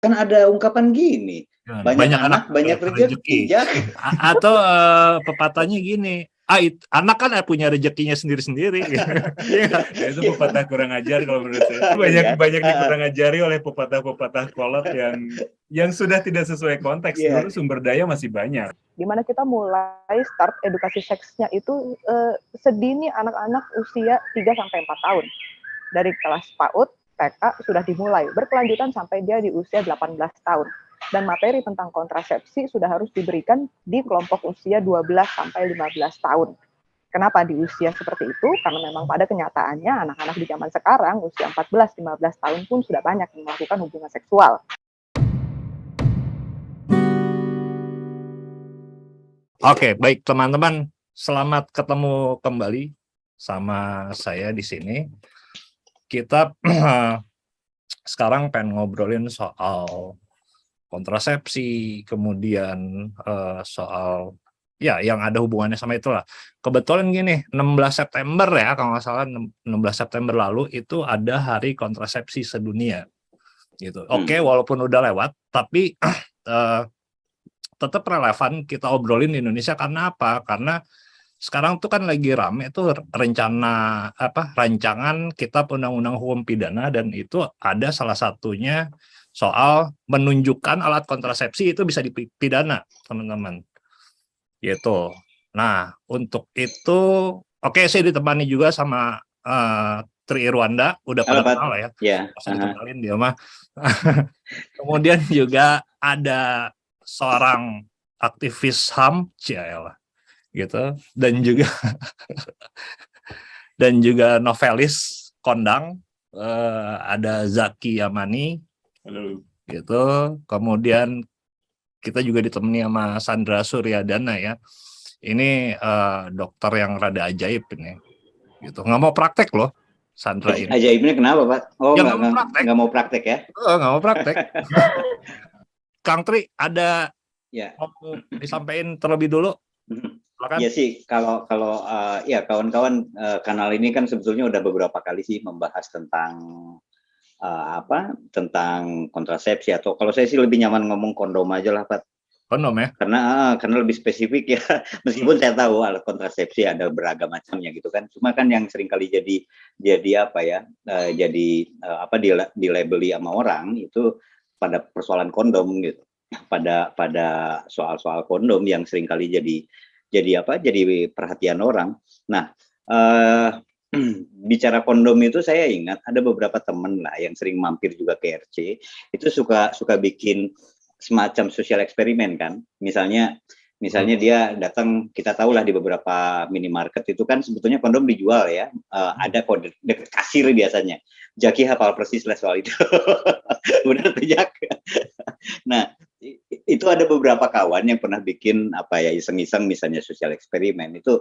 Kan ada ungkapan gini, banyak anak banyak rezeki. Atau pepatahnya gini, anak kan punya rezekinya sendiri-sendiri. Itu pepatah kurang ajar kalau menurut saya. Banyak dikurang ajari oleh pepatah-pepatah kolot yang sudah tidak sesuai konteks. Dulu sumber daya masih banyak. Dimana kita mulai start edukasi seksnya itu sedini anak-anak usia 3-4 tahun. Dari kelas PAUD, TK sudah dimulai, berkelanjutan sampai dia di usia 18 tahun. Dan materi tentang kontrasepsi sudah harus diberikan di kelompok usia 12-15 tahun. Kenapa di usia seperti itu? Karena memang pada kenyataannya anak-anak di zaman sekarang usia 14-15 tahun pun sudah banyak yang melakukan hubungan seksual. Oke, baik teman-teman, selamat ketemu kembali sama saya di sini. Kita sekarang pengen ngobrolin soal kontrasepsi, kemudian soal ya yang ada hubungannya sama itulah. Kebetulan gini, 16 September ya, kalau nggak salah 16 September lalu itu ada Hari Kontrasepsi Sedunia. Gitu. Oke, walaupun udah lewat, tapi tetap relevan kita obrolin di Indonesia karena apa? Karena sekarang tuh kan lagi rame tuh rancangan Kitab Undang-Undang Hukum Pidana, dan itu ada salah satunya soal menunjukkan alat kontrasepsi itu bisa dipidana, teman-teman. Gitu. Nah, untuk itu saya ditemani juga sama Tri Irwanda, udah pada kenal ya. Masih dikenalin dia mah. Kemudian juga ada seorang aktivis HAM, gitu, dan juga novelis kondang, ada Zaki Yamani. Halo. Gitu. Kemudian kita juga ditemani sama Sandra Suryadana ya. Ini dokter yang rada ajaib ini. Gitu. Nggak mau praktek loh, Sandra ini. Ajaibnya kenapa, Pak? Oh, nggak mau praktek ya? Nggak mau praktek. Kang Tri, ada mau disampaikan terlebih dulu? Iya sih, kalau ya kawan-kawan, kanal ini kan sebetulnya udah beberapa kali sih membahas tentang tentang kontrasepsi, atau kalau saya sih lebih nyaman ngomong kondom aja lah, Pak. Kondom ya? Karena lebih spesifik ya. Meskipun saya tahu alat kontrasepsi ada beragam macamnya gitu kan. Cuma kan yang seringkali jadi dilabeli sama orang itu pada persoalan kondom gitu. Pada soal-soal kondom yang seringkali jadi perhatian orang. Nah, bicara kondom itu saya ingat ada beberapa teman lah yang sering mampir juga ke RC, itu suka bikin semacam sosial eksperimen kan. Misalnya dia datang, kita tahulah di beberapa minimarket itu kan sebetulnya kondom dijual ya, ada kode deket kasir biasanya. Jaki hafal persis lah soal itu. Benar tuh Jak. Nah, itu ada beberapa kawan yang pernah bikin iseng-iseng misalnya sosial eksperimen itu,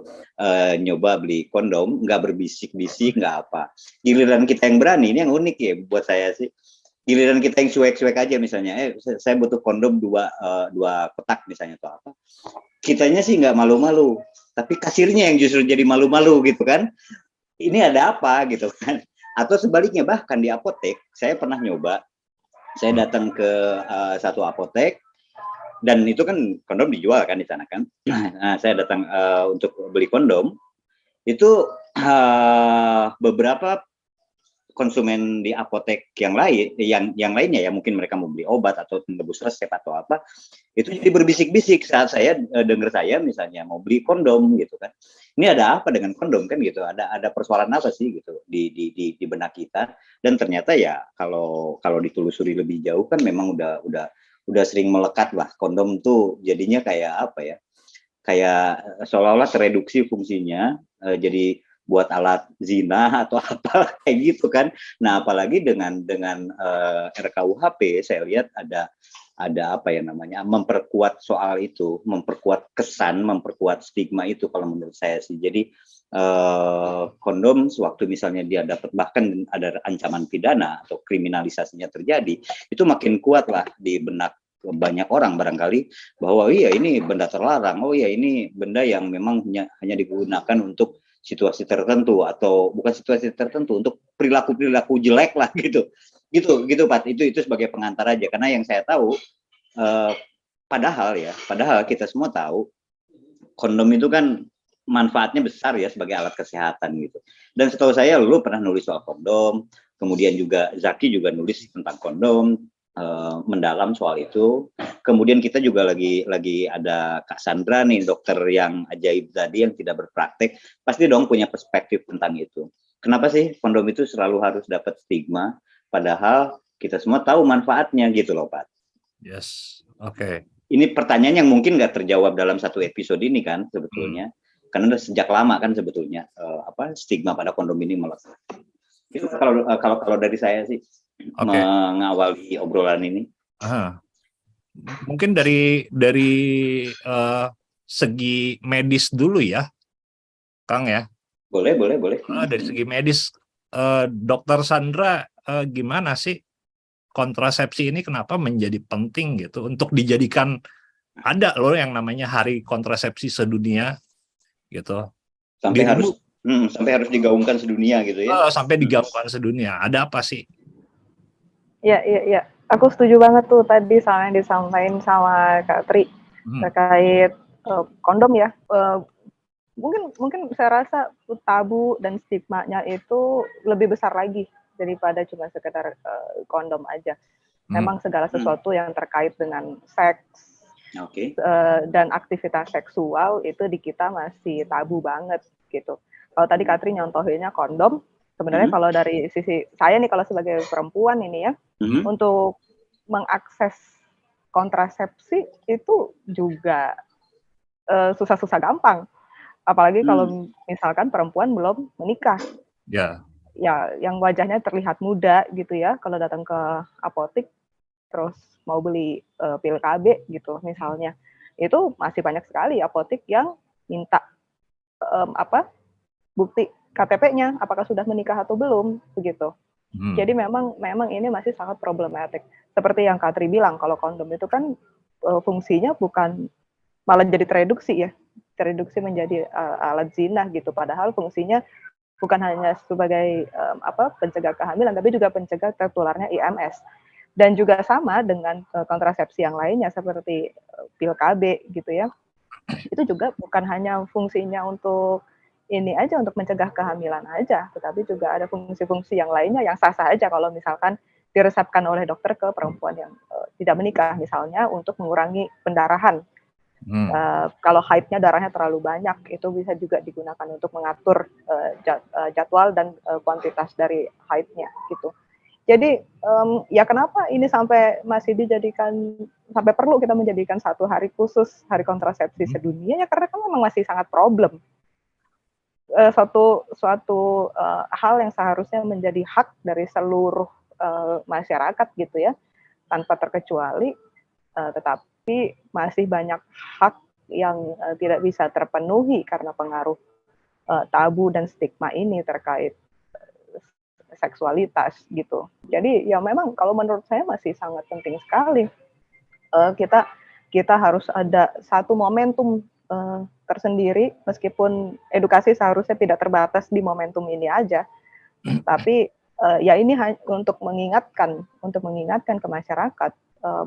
nyoba beli kondom, nggak berbisik-bisik, nggak apa. Giliran kita yang berani, ini yang unik ya buat saya sih. Giliran kita yang cuek-cuek aja misalnya, saya butuh kondom dua kotak misalnya atau apa. Kitanya sih nggak malu-malu, tapi kasirnya yang justru jadi malu-malu gitu kan. Ini ada apa gitu kan. Atau sebaliknya, bahkan di apotek, saya pernah nyoba, saya datang ke satu apotek, dan itu kan kondom dijual kan di sana kan. Nah, saya datang untuk beli kondom, itu beberapa konsumen di apotek yang lainnya ya, mungkin mereka mau beli obat atau menebus resep atau apa, itu jadi berbisik-bisik saat saya dengar saya misalnya mau beli kondom gitu kan. Ini ada apa dengan kondom kan gitu, ada persoalan apa sih gitu di benak kita. Dan ternyata ya kalau ditelusuri lebih jauh kan memang udah sering melekat lah, kondom tuh jadinya kayak apa ya, kayak seolah-olah tereduksi fungsinya, jadi buat alat zina atau apa kayak gitu kan. Nah, apalagi dengan RKUHP saya lihat ada apa ya namanya, memperkuat soal itu, memperkuat kesan, memperkuat stigma itu kalau menurut saya sih. Jadi kondom sewaktu misalnya dia dapat bahkan ada ancaman pidana atau kriminalisasinya terjadi, itu makin kuat lah di benak banyak orang barangkali bahwa iya ini benda terlarang, oh iya ini benda yang memang hanya digunakan untuk situasi tertentu atau bukan situasi tertentu, untuk perilaku jelek lah gitu. Gitu Pak. Itu sebagai pengantar aja, karena yang saya tahu padahal kita semua tahu kondom itu kan manfaatnya besar ya sebagai alat kesehatan gitu. Dan setahu saya lu pernah nulis soal kondom, kemudian juga Zaki juga nulis tentang kondom, mendalam soal itu. Kemudian kita juga lagi ada Kak Sandra nih, dokter yang ajaib tadi yang tidak berpraktek, pasti dong punya perspektif tentang itu. Kenapa sih kondom itu selalu harus dapat stigma, padahal kita semua tahu manfaatnya gitu loh Pak. Yes, oke. Ini pertanyaan yang mungkin nggak terjawab dalam satu episode ini kan sebetulnya, karena udah sejak lama kan sebetulnya stigma pada kondom ini melekat. Itu kalau dari saya sih. Mengawali obrolan ini. Mungkin dari segi medis dulu ya, Kang ya. Boleh. Dari segi medis, Dokter Sandra, gimana sih kontrasepsi ini kenapa menjadi penting gitu untuk dijadikan, ada loh yang namanya Hari Kontrasepsi Sedunia gitu. Sampai harus digaungkan sedunia gitu ya. Sampai digaungkan sedunia. Ada apa sih? Iya. Aku setuju banget tuh tadi sama yang disampaikan sama Kak Tri terkait kondom ya. Mungkin saya rasa tabu dan stigmanya itu lebih besar lagi daripada cuma sekedar kondom aja. Memang segala sesuatu yang terkait dengan seks dan aktivitas seksual itu di kita masih tabu banget gitu. Kalau tadi Kak Tri nyontohinnya kondom, sebenarnya kalau dari sisi saya nih, kalau sebagai perempuan ini ya, untuk mengakses kontrasepsi itu juga susah-susah gampang. Apalagi kalau misalkan perempuan belum menikah. Ya, yang wajahnya terlihat muda gitu ya, kalau datang ke apotik terus mau beli pil KB gitu misalnya, itu masih banyak sekali apotik yang minta bukti KTP-nya apakah sudah menikah atau belum begitu. Jadi memang ini masih sangat problematik. Seperti yang Kak Tri bilang, kalau kondom itu kan fungsinya bukan malah jadi tereduksi menjadi alat zina gitu. Padahal fungsinya bukan hanya sebagai pencegah kehamilan, tapi juga pencegah tertularnya IMS. Dan juga sama dengan kontrasepsi yang lainnya seperti pil KB gitu ya. Itu juga bukan hanya fungsinya untuk ini aja, untuk mencegah kehamilan aja, tetapi juga ada fungsi-fungsi yang lainnya yang sah-sah aja kalau misalkan diresepkan oleh dokter ke perempuan yang tidak menikah, misalnya untuk mengurangi pendarahan. Kalau haidnya darahnya terlalu banyak, itu bisa juga digunakan untuk mengatur jadwal dan kuantitas dari haidnya gitu. Jadi ya kenapa ini sampai masih sampai perlu kita menjadikan satu hari khusus, Hari Kontrasepsi Sedunia, ya karena kan memang masih sangat problem. Suatu hal yang seharusnya menjadi hak dari seluruh masyarakat gitu ya, tanpa terkecuali, tetapi masih banyak hak yang tidak bisa terpenuhi karena pengaruh tabu dan stigma ini terkait seksualitas gitu. Jadi ya memang kalau menurut saya masih sangat penting sekali kita harus ada satu momentum tersendiri, meskipun edukasi seharusnya tidak terbatas di momentum ini aja, tapi ya ini untuk mengingatkan ke masyarakat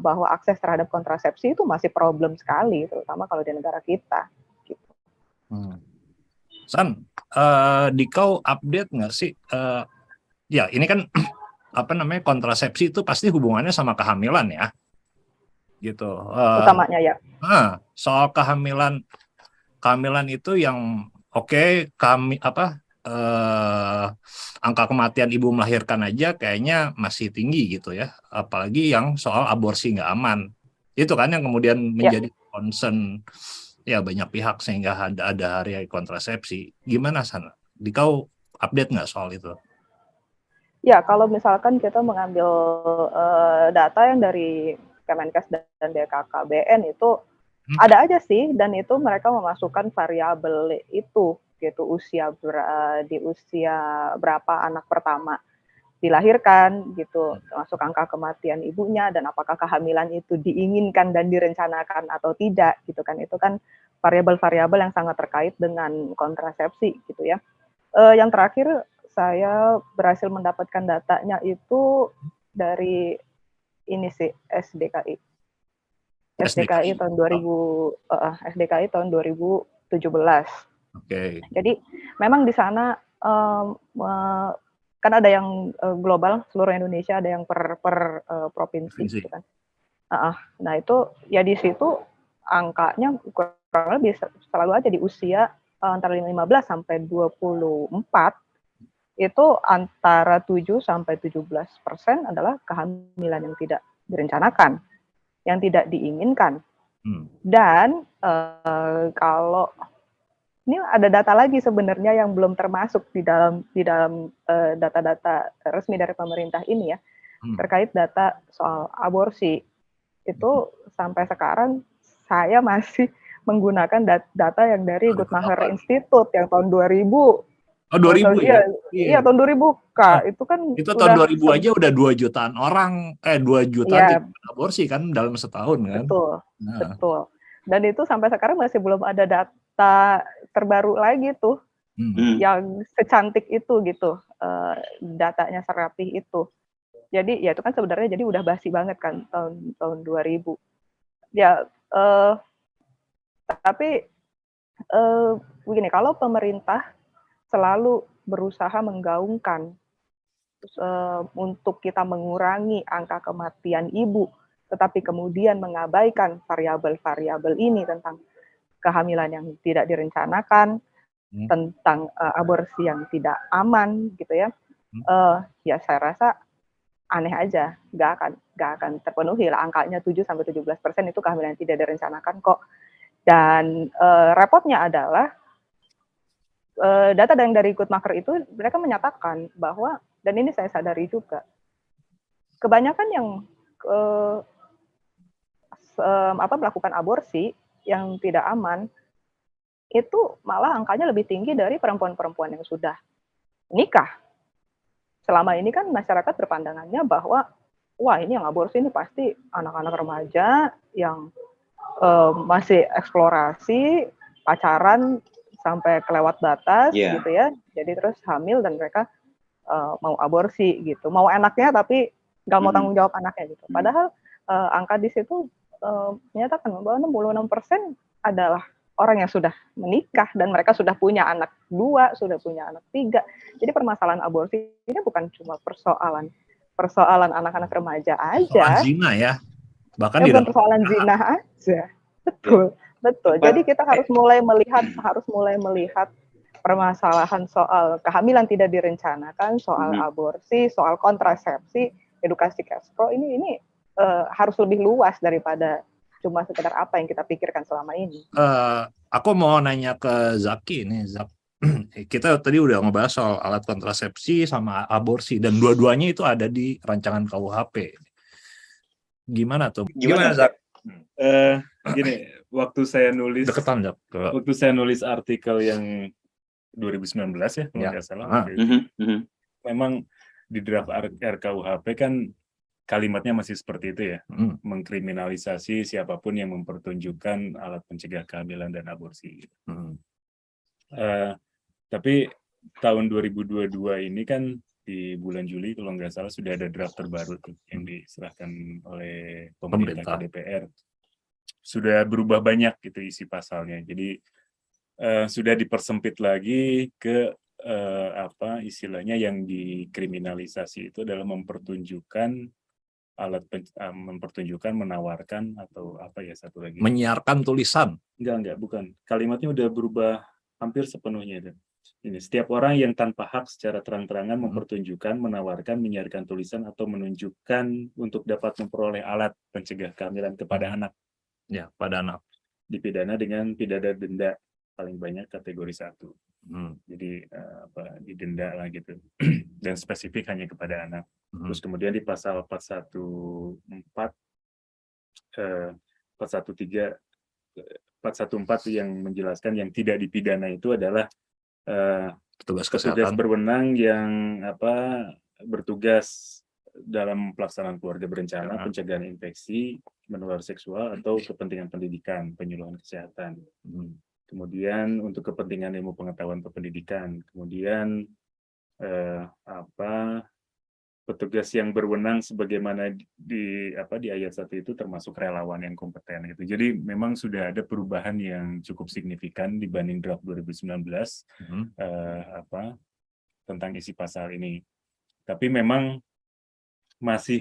bahwa akses terhadap kontrasepsi itu masih problem sekali, terutama kalau di negara kita. Gitu. San, Dikau update nggak sih? Ya ini kan kontrasepsi itu pasti hubungannya sama kehamilan ya, gitu. Utamanya ya. Soal kehamilan itu yang angka kematian ibu melahirkan aja kayaknya masih tinggi gitu ya, apalagi yang soal aborsi nggak aman, itu kan yang kemudian menjadi concern ya banyak pihak, sehingga ada hari kontrasepsi. Gimana sana? Dikau update nggak soal itu? Ya, kalau misalkan kita mengambil data yang dari Kemenkes dan BKKBN itu ada aja sih, dan itu mereka memasukkan variabel itu gitu, di usia berapa anak pertama dilahirkan gitu, termasuk angka kematian ibunya dan apakah kehamilan itu diinginkan dan direncanakan atau tidak gitu kan. Itu kan variabel-variabel yang sangat terkait dengan kontrasepsi gitu ya. Yang terakhir saya berhasil mendapatkan datanya itu dari ini sih SDKI. SDKI tahun 2017. Oke. Jadi memang di sana kan ada yang global seluruh Indonesia, ada yang per provinsi gitu kan. Nah itu ya di situ angkanya kurang lebih selalu aja di usia antara 15 sampai 24 itu antara 7 sampai 17% adalah kehamilan yang tidak direncanakan, yang tidak diinginkan. Dan kalau ini ada data lagi sebenarnya yang belum termasuk di dalam data-data resmi dari pemerintah ini ya, terkait data soal aborsi. Itu sampai sekarang saya masih menggunakan data yang dari Guttmacher Institute yang tahun 2000. Oh 2000 ya? Iya tahun 2000 Kak. Itu kan itu tahun 2000 aja udah 2 jutaan orang, 2 jutaan aborsi kan dalam setahun kan? Betul. Dan itu sampai sekarang masih belum ada data terbaru lagi tuh yang secantik itu gitu, datanya serapih itu. Jadi ya itu kan sebenarnya jadi udah basi banget kan tahun 2000. Ya tapi begini, kalau pemerintah selalu berusaha menggaungkan untuk kita mengurangi angka kematian ibu, tetapi kemudian mengabaikan variabel-variabel ini tentang kehamilan yang tidak direncanakan, tentang aborsi yang tidak aman gitu ya. Ya saya rasa aneh aja, nggak akan terpenuhi lah angkanya 7-17% itu kehamilan yang tidak direncanakan kok. Dan repotnya adalah data yang dari Guttmacher itu mereka menyatakan bahwa, dan ini saya sadari juga, kebanyakan yang melakukan aborsi yang tidak aman itu malah angkanya lebih tinggi dari perempuan-perempuan yang sudah nikah. Selama ini kan masyarakat berpandangannya bahwa wah ini yang aborsi ini pasti anak-anak remaja yang masih eksplorasi, pacaran sampai kelewat batas gitu ya. Jadi terus hamil dan mereka mau aborsi gitu. Mau anaknya tapi nggak mau tanggung jawab anaknya gitu. Padahal angka di situ menyatakan bahwa 66% adalah orang yang sudah menikah dan mereka sudah punya anak 2, sudah punya anak 3. Jadi permasalahan aborsi ini bukan cuma persoalan anak-anak remaja aja. Persoalan zina ya. Bahkan bukan persoalan zina aja. Betul. Jadi kita harus mulai melihat permasalahan soal kehamilan tidak direncanakan, soal aborsi, soal kontrasepsi, edukasi Kespro ini harus lebih luas daripada cuma sekedar apa yang kita pikirkan selama ini. Aku mau nanya ke Zaki nih, Zak. Kita tadi udah ngebahas soal alat kontrasepsi sama aborsi dan dua-duanya itu ada di rancangan KUHP. Gimana tuh? Gimana Zak? Gini, waktu saya nulis deketan, Zak. Waktu saya nulis artikel yang 2019 ya, kalau nggak salah. Memang di draft RKUHP kan kalimatnya masih seperti itu ya, mengkriminalisasi siapapun yang mempertunjukkan alat pencegah kehamilan dan aborsi. Tapi tahun 2022 ini kan di bulan Juli kalau nggak salah sudah ada draft terbaru tuh yang diserahkan oleh pemerintah ke DPR. Sudah berubah banyak gitu isi pasalnya. Jadi sudah dipersempit lagi ke istilahnya yang dikriminalisasi itu adalah mempertunjukkan menawarkan atau apa ya satu lagi, menyiarkan tulisan. Enggak, bukan. Kalimatnya udah berubah hampir sepenuhnya itu. Ini setiap orang yang tanpa hak secara terang-terangan mempertunjukkan, menawarkan, menyiarkan tulisan atau menunjukkan untuk dapat memperoleh alat pencegah kehamilan kepada anak. Ya, pada anak. Dipidana dengan pidana denda paling banyak kategori 1. Jadi didenda lah gitu. Dan spesifik hanya kepada anak. Terus kemudian di pasal 414 yang menjelaskan yang tidak dipidana itu adalah petugas berwenang yang bertugas dalam pelaksanaan keluarga berencana, pencegahan infeksi, menular seksual atau kepentingan pendidikan, penyuluhan kesehatan. Kemudian untuk kepentingan ilmu pengetahuan pendidikan, kemudian petugas yang berwenang sebagaimana di ayat 1 itu termasuk relawan yang kompeten gitu. Jadi memang sudah ada perubahan yang cukup signifikan dibanding draft 2019 tentang isi pasal ini. Tapi memang masih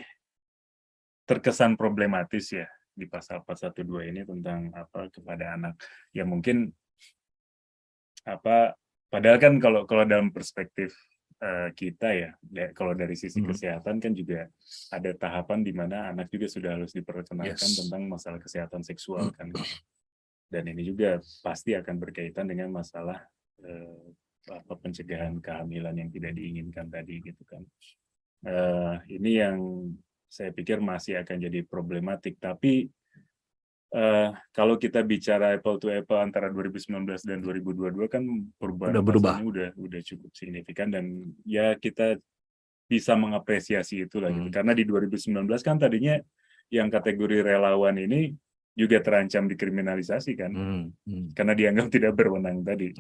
terkesan problematis ya di pasal 412 ini tentang kepada anak. Ya mungkin padahal kan kalau dalam perspektif kita ya, kalau dari sisi kesehatan kan juga ada tahapan di mana anak juga sudah harus diperkenalkan tentang masalah kesehatan seksual kan. Dan ini juga pasti akan berkaitan dengan masalah pencegahan kehamilan yang tidak diinginkan tadi gitu kan. Ini yang saya pikir masih akan jadi problematik. Tapi kalau kita bicara apple to apple antara 2019 dan 2022 kan perubahan pasalnya udah cukup signifikan, dan ya kita bisa mengapresiasi itulah gitu. Karena di 2019 kan tadinya yang kategori relawan ini juga terancam dikriminalisasi kan, karena dianggap tidak berwenang tadi.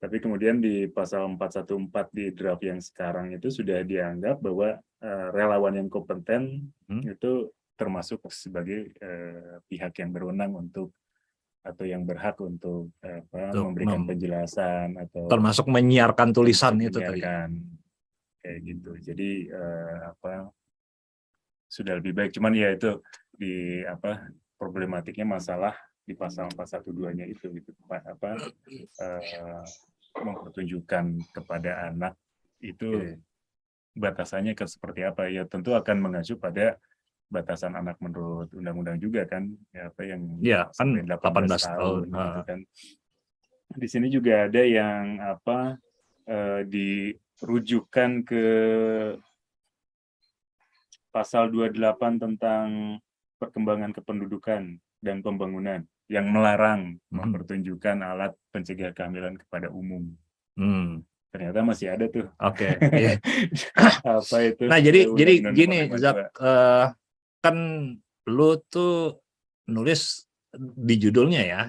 Tapi kemudian di pasal 414 di draft yang sekarang itu sudah dianggap bahwa relawan yang kompeten itu termasuk sebagai pihak yang berwenang untuk atau yang berhak untuk memberikan penjelasan atau termasuk menyiarkan tulisan itu tadi. Kayak gitu. Jadi sudah lebih baik. Cuman ya itu di problematiknya masalah di pasal 412-nya itu gitu. Mempertunjukkan kepada anak itu batasannya seperti apa, ya tentu akan mengacu pada batasan anak menurut undang-undang juga kan, ya yang kan 18 tahun gitu kan. Di sini juga ada yang dirujukan ke pasal 28 tentang perkembangan kependudukan dan pembangunan yang melarang mempertunjukkan alat pencegah kehamilan kepada umum. Ternyata masih ada tuh. Itu? Nah, jadi gini, Zak, kan lu tuh nulis di judulnya ya,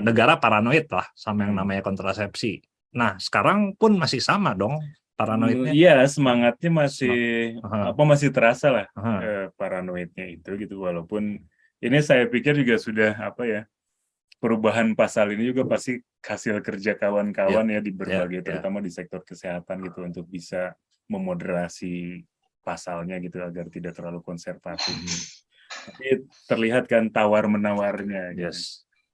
negara paranoid lah sama yang namanya kontrasepsi. Nah, sekarang pun masih sama dong paranoidnya. Iya, semangatnya masih terasa lah paranoidnya itu gitu. Walaupun ini saya pikir juga sudah perubahan pasal ini juga pasti hasil kerja kawan-kawan ya di berbagai terutama di sektor kesehatan gitu, untuk bisa memoderasi pasalnya gitu agar tidak terlalu konservatif. Tapi terlihat kan tawar-menawarnya gitu.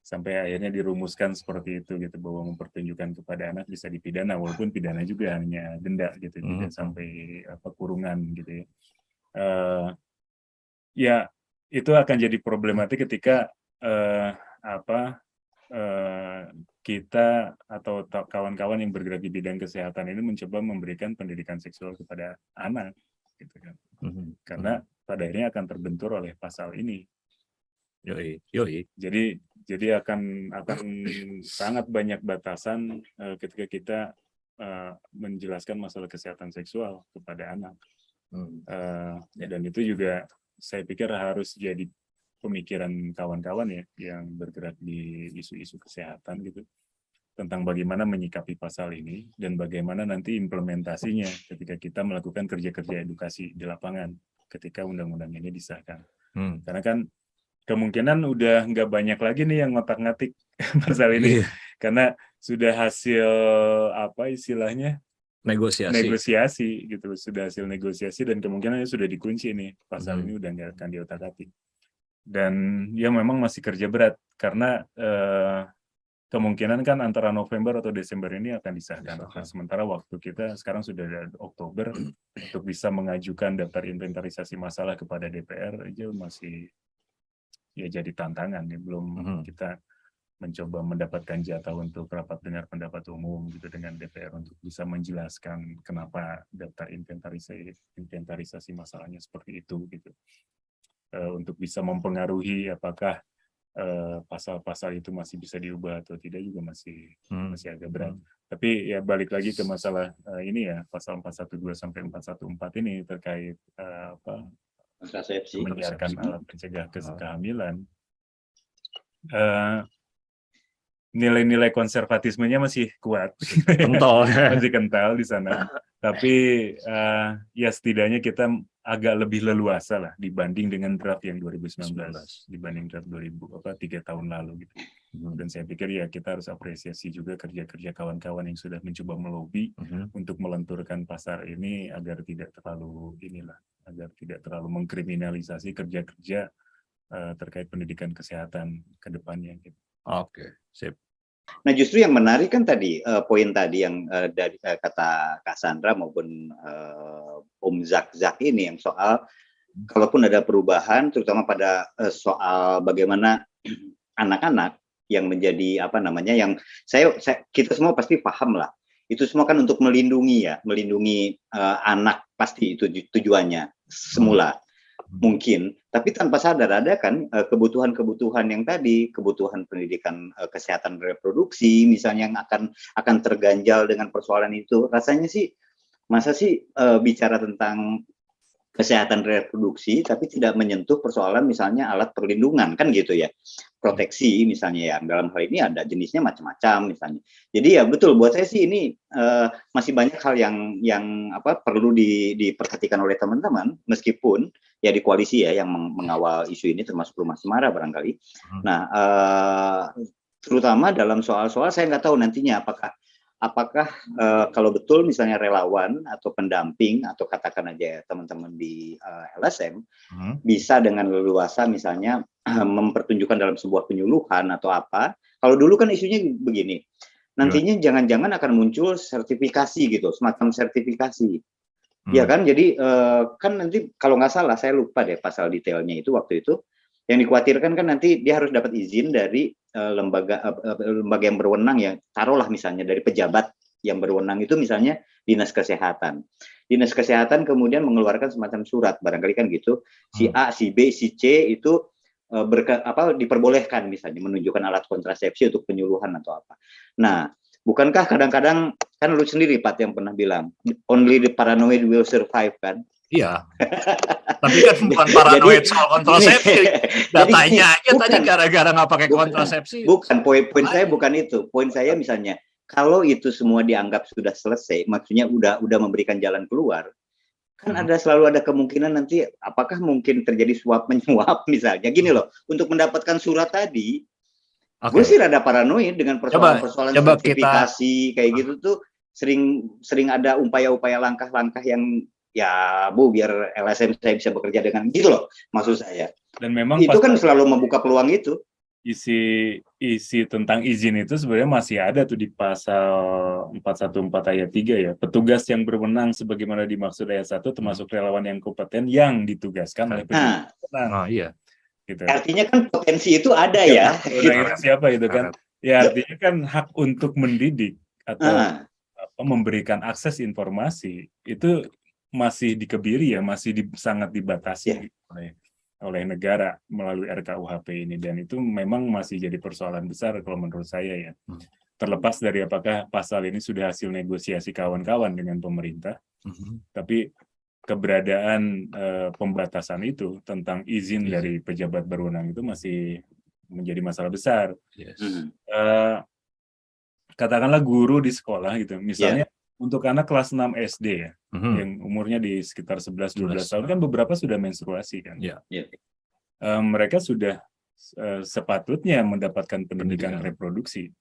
Sampai akhirnya dirumuskan seperti itu gitu, bahwa mempertunjukkan kepada anak bisa dipidana, walaupun pidana juga hanya denda gitu, tidak sampai kurungan gitu ya. Ya itu akan jadi problematik ketika kita atau kawan-kawan yang bergerak di bidang kesehatan ini mencoba memberikan pendidikan seksual kepada anak gitu kan. Karena pada akhirnya akan terbentur oleh pasal ini. Jadi akan sangat banyak batasan ketika kita menjelaskan masalah kesehatan seksual kepada anak. Dan itu juga saya pikir harus jadi pemikiran kawan-kawan ya yang bergerak di isu-isu kesehatan gitu, tentang bagaimana menyikapi pasal ini dan bagaimana nanti implementasinya ketika kita melakukan kerja-kerja edukasi di lapangan ketika undang-undang ini disahkan. Karena kan kemungkinan udah nggak banyak lagi nih yang ngotak-ngatik pasal ini, karena sudah hasil istilahnya negosiasi gitu, sudah hasil negosiasi, dan kemungkinannya sudah dikunci nih pasal ini udah nggak akan diotak-atik. Dan ya memang masih kerja berat karena kemungkinan kan antara November atau Desember ini akan disahkan. Sementara waktu kita sekarang sudah ada Oktober untuk bisa mengajukan daftar inventarisasi masalah kepada DPR aja masih ya jadi tantangan ya. Belum kita mencoba mendapatkan jatah untuk rapat dengar pendapat umum gitu dengan DPR untuk bisa menjelaskan kenapa daftar inventarisasi masalahnya seperti itu gitu. Untuk bisa mempengaruhi apakah pasal-pasal itu masih bisa diubah atau tidak juga masih agak berat. Tapi ya balik lagi ke masalah ini ya, pasal 412 sampai 414 ini terkait kontrasepsi. menyiarkan alat pencegah kehamilan, nilai-nilai konservatismenya masih kuat, Kental. masih kental di sana. Tapi ya setidaknya kita agak lebih leluasa lah dibanding dengan draft yang 2019, dibanding draft 3 tahun lalu gitu. Dan saya pikir ya kita harus apresiasi juga kerja-kerja kawan-kawan yang sudah mencoba melobi untuk melenturkan pasar ini agar tidak terlalu mengkriminalisasi kerja-kerja terkait pendidikan kesehatan ke depannya gitu. Oke, sip. Nah, justru yang menarik kan tadi poin tadi yang dari kata Kak Sandra maupun Om Zak ini yang soal kalaupun ada perubahan, terutama pada soal bagaimana anak-anak yang menjadi yang kita semua pasti paham lah. Itu semua kan untuk melindungi anak, pasti itu tujuannya semula. Mungkin, tapi tanpa sadar ada kan kebutuhan-kebutuhan yang tadi, kebutuhan pendidikan kesehatan reproduksi misalnya yang akan terganjal dengan persoalan itu. Rasanya sih masa sih bicara tentang kesehatan reproduksi tapi tidak menyentuh persoalan misalnya alat perlindungan kan gitu ya. Proteksi misalnya ya, dalam hal ini ada jenisnya macam-macam misalnya. Jadi ya betul buat saya sih ini masih banyak hal yang perlu diperhatikan oleh teman-teman meskipun ya di koalisi ya yang mengawal isu ini termasuk Rumah Cemara barangkali. Nah, terutama dalam soal-soal saya nggak tahu nantinya apakah kalau betul misalnya relawan atau pendamping atau katakan aja teman-teman di LSM bisa dengan leluasa misalnya mempertunjukkan dalam sebuah penyuluhan atau apa. Kalau dulu kan isunya begini, nantinya jangan-jangan akan muncul sertifikasi gitu, semacam sertifikasi. Ya kan, jadi kan nanti kalau nggak salah, saya lupa deh pasal detailnya itu waktu itu, yang dikhawatirkan kan nanti dia harus dapat izin dari lembaga yang berwenang ya, taruhlah misalnya dari pejabat yang berwenang itu misalnya Dinas Kesehatan. Dinas Kesehatan kemudian mengeluarkan semacam surat, barangkali kan gitu, si A, si B, si C itu diperbolehkan misalnya menunjukkan alat kontrasepsi untuk penyuluhan atau apa. Nah, bukankah kadang-kadang kan lu sendiri Pat yang pernah bilang only the paranoid will survive kan? Iya. Tapi kan bukan paranoid soal kontrasepsi. Datanya aja tadi gara-gara nggak pakai kontrasepsi. Bukan poin saya bukan itu. Poin saya misalnya kalau itu semua dianggap sudah selesai, maksudnya udah memberikan jalan keluar, kan selalu ada kemungkinan nanti apakah mungkin terjadi suap menyuap misalnya gini loh untuk mendapatkan surat tadi. Gue sih rada paranoid dengan persoalan sertifikasi kayak gitu tuh sering ada upaya-upaya langkah-langkah yang ya biar LSM saya bisa bekerja dengan gitu loh maksud saya. Dan memang itu kan selalu membuka peluang itu. Isi tentang izin itu sebenarnya masih ada tuh di pasal 414 ayat 3 ya. Petugas yang berwenang sebagaimana dimaksud ayat 1 termasuk relawan yang kompeten yang ditugaskan oleh pejabat. Iya. Gitu. Artinya kan potensi itu ada ya. Itu siapa itu kan? Ya artinya kan hak untuk mendidik atau memberikan akses informasi itu masih dikebiri ya, masih sangat dibatasi oleh negara melalui RKUHP ini dan itu memang masih jadi persoalan besar kalau menurut saya ya. Terlepas dari apakah pasal ini sudah hasil negosiasi kawan-kawan dengan pemerintah, tapi keberadaan pembatasan itu tentang izin dari pejabat berwenang itu masih menjadi masalah besar. Katakanlah guru di sekolah gitu, misalnya untuk anak kelas 6 SD ya, yang umurnya di sekitar 11-12 tahun kan beberapa sudah menstruasi kan. Mereka sudah sepatutnya mendapatkan pendidikan reproduksi.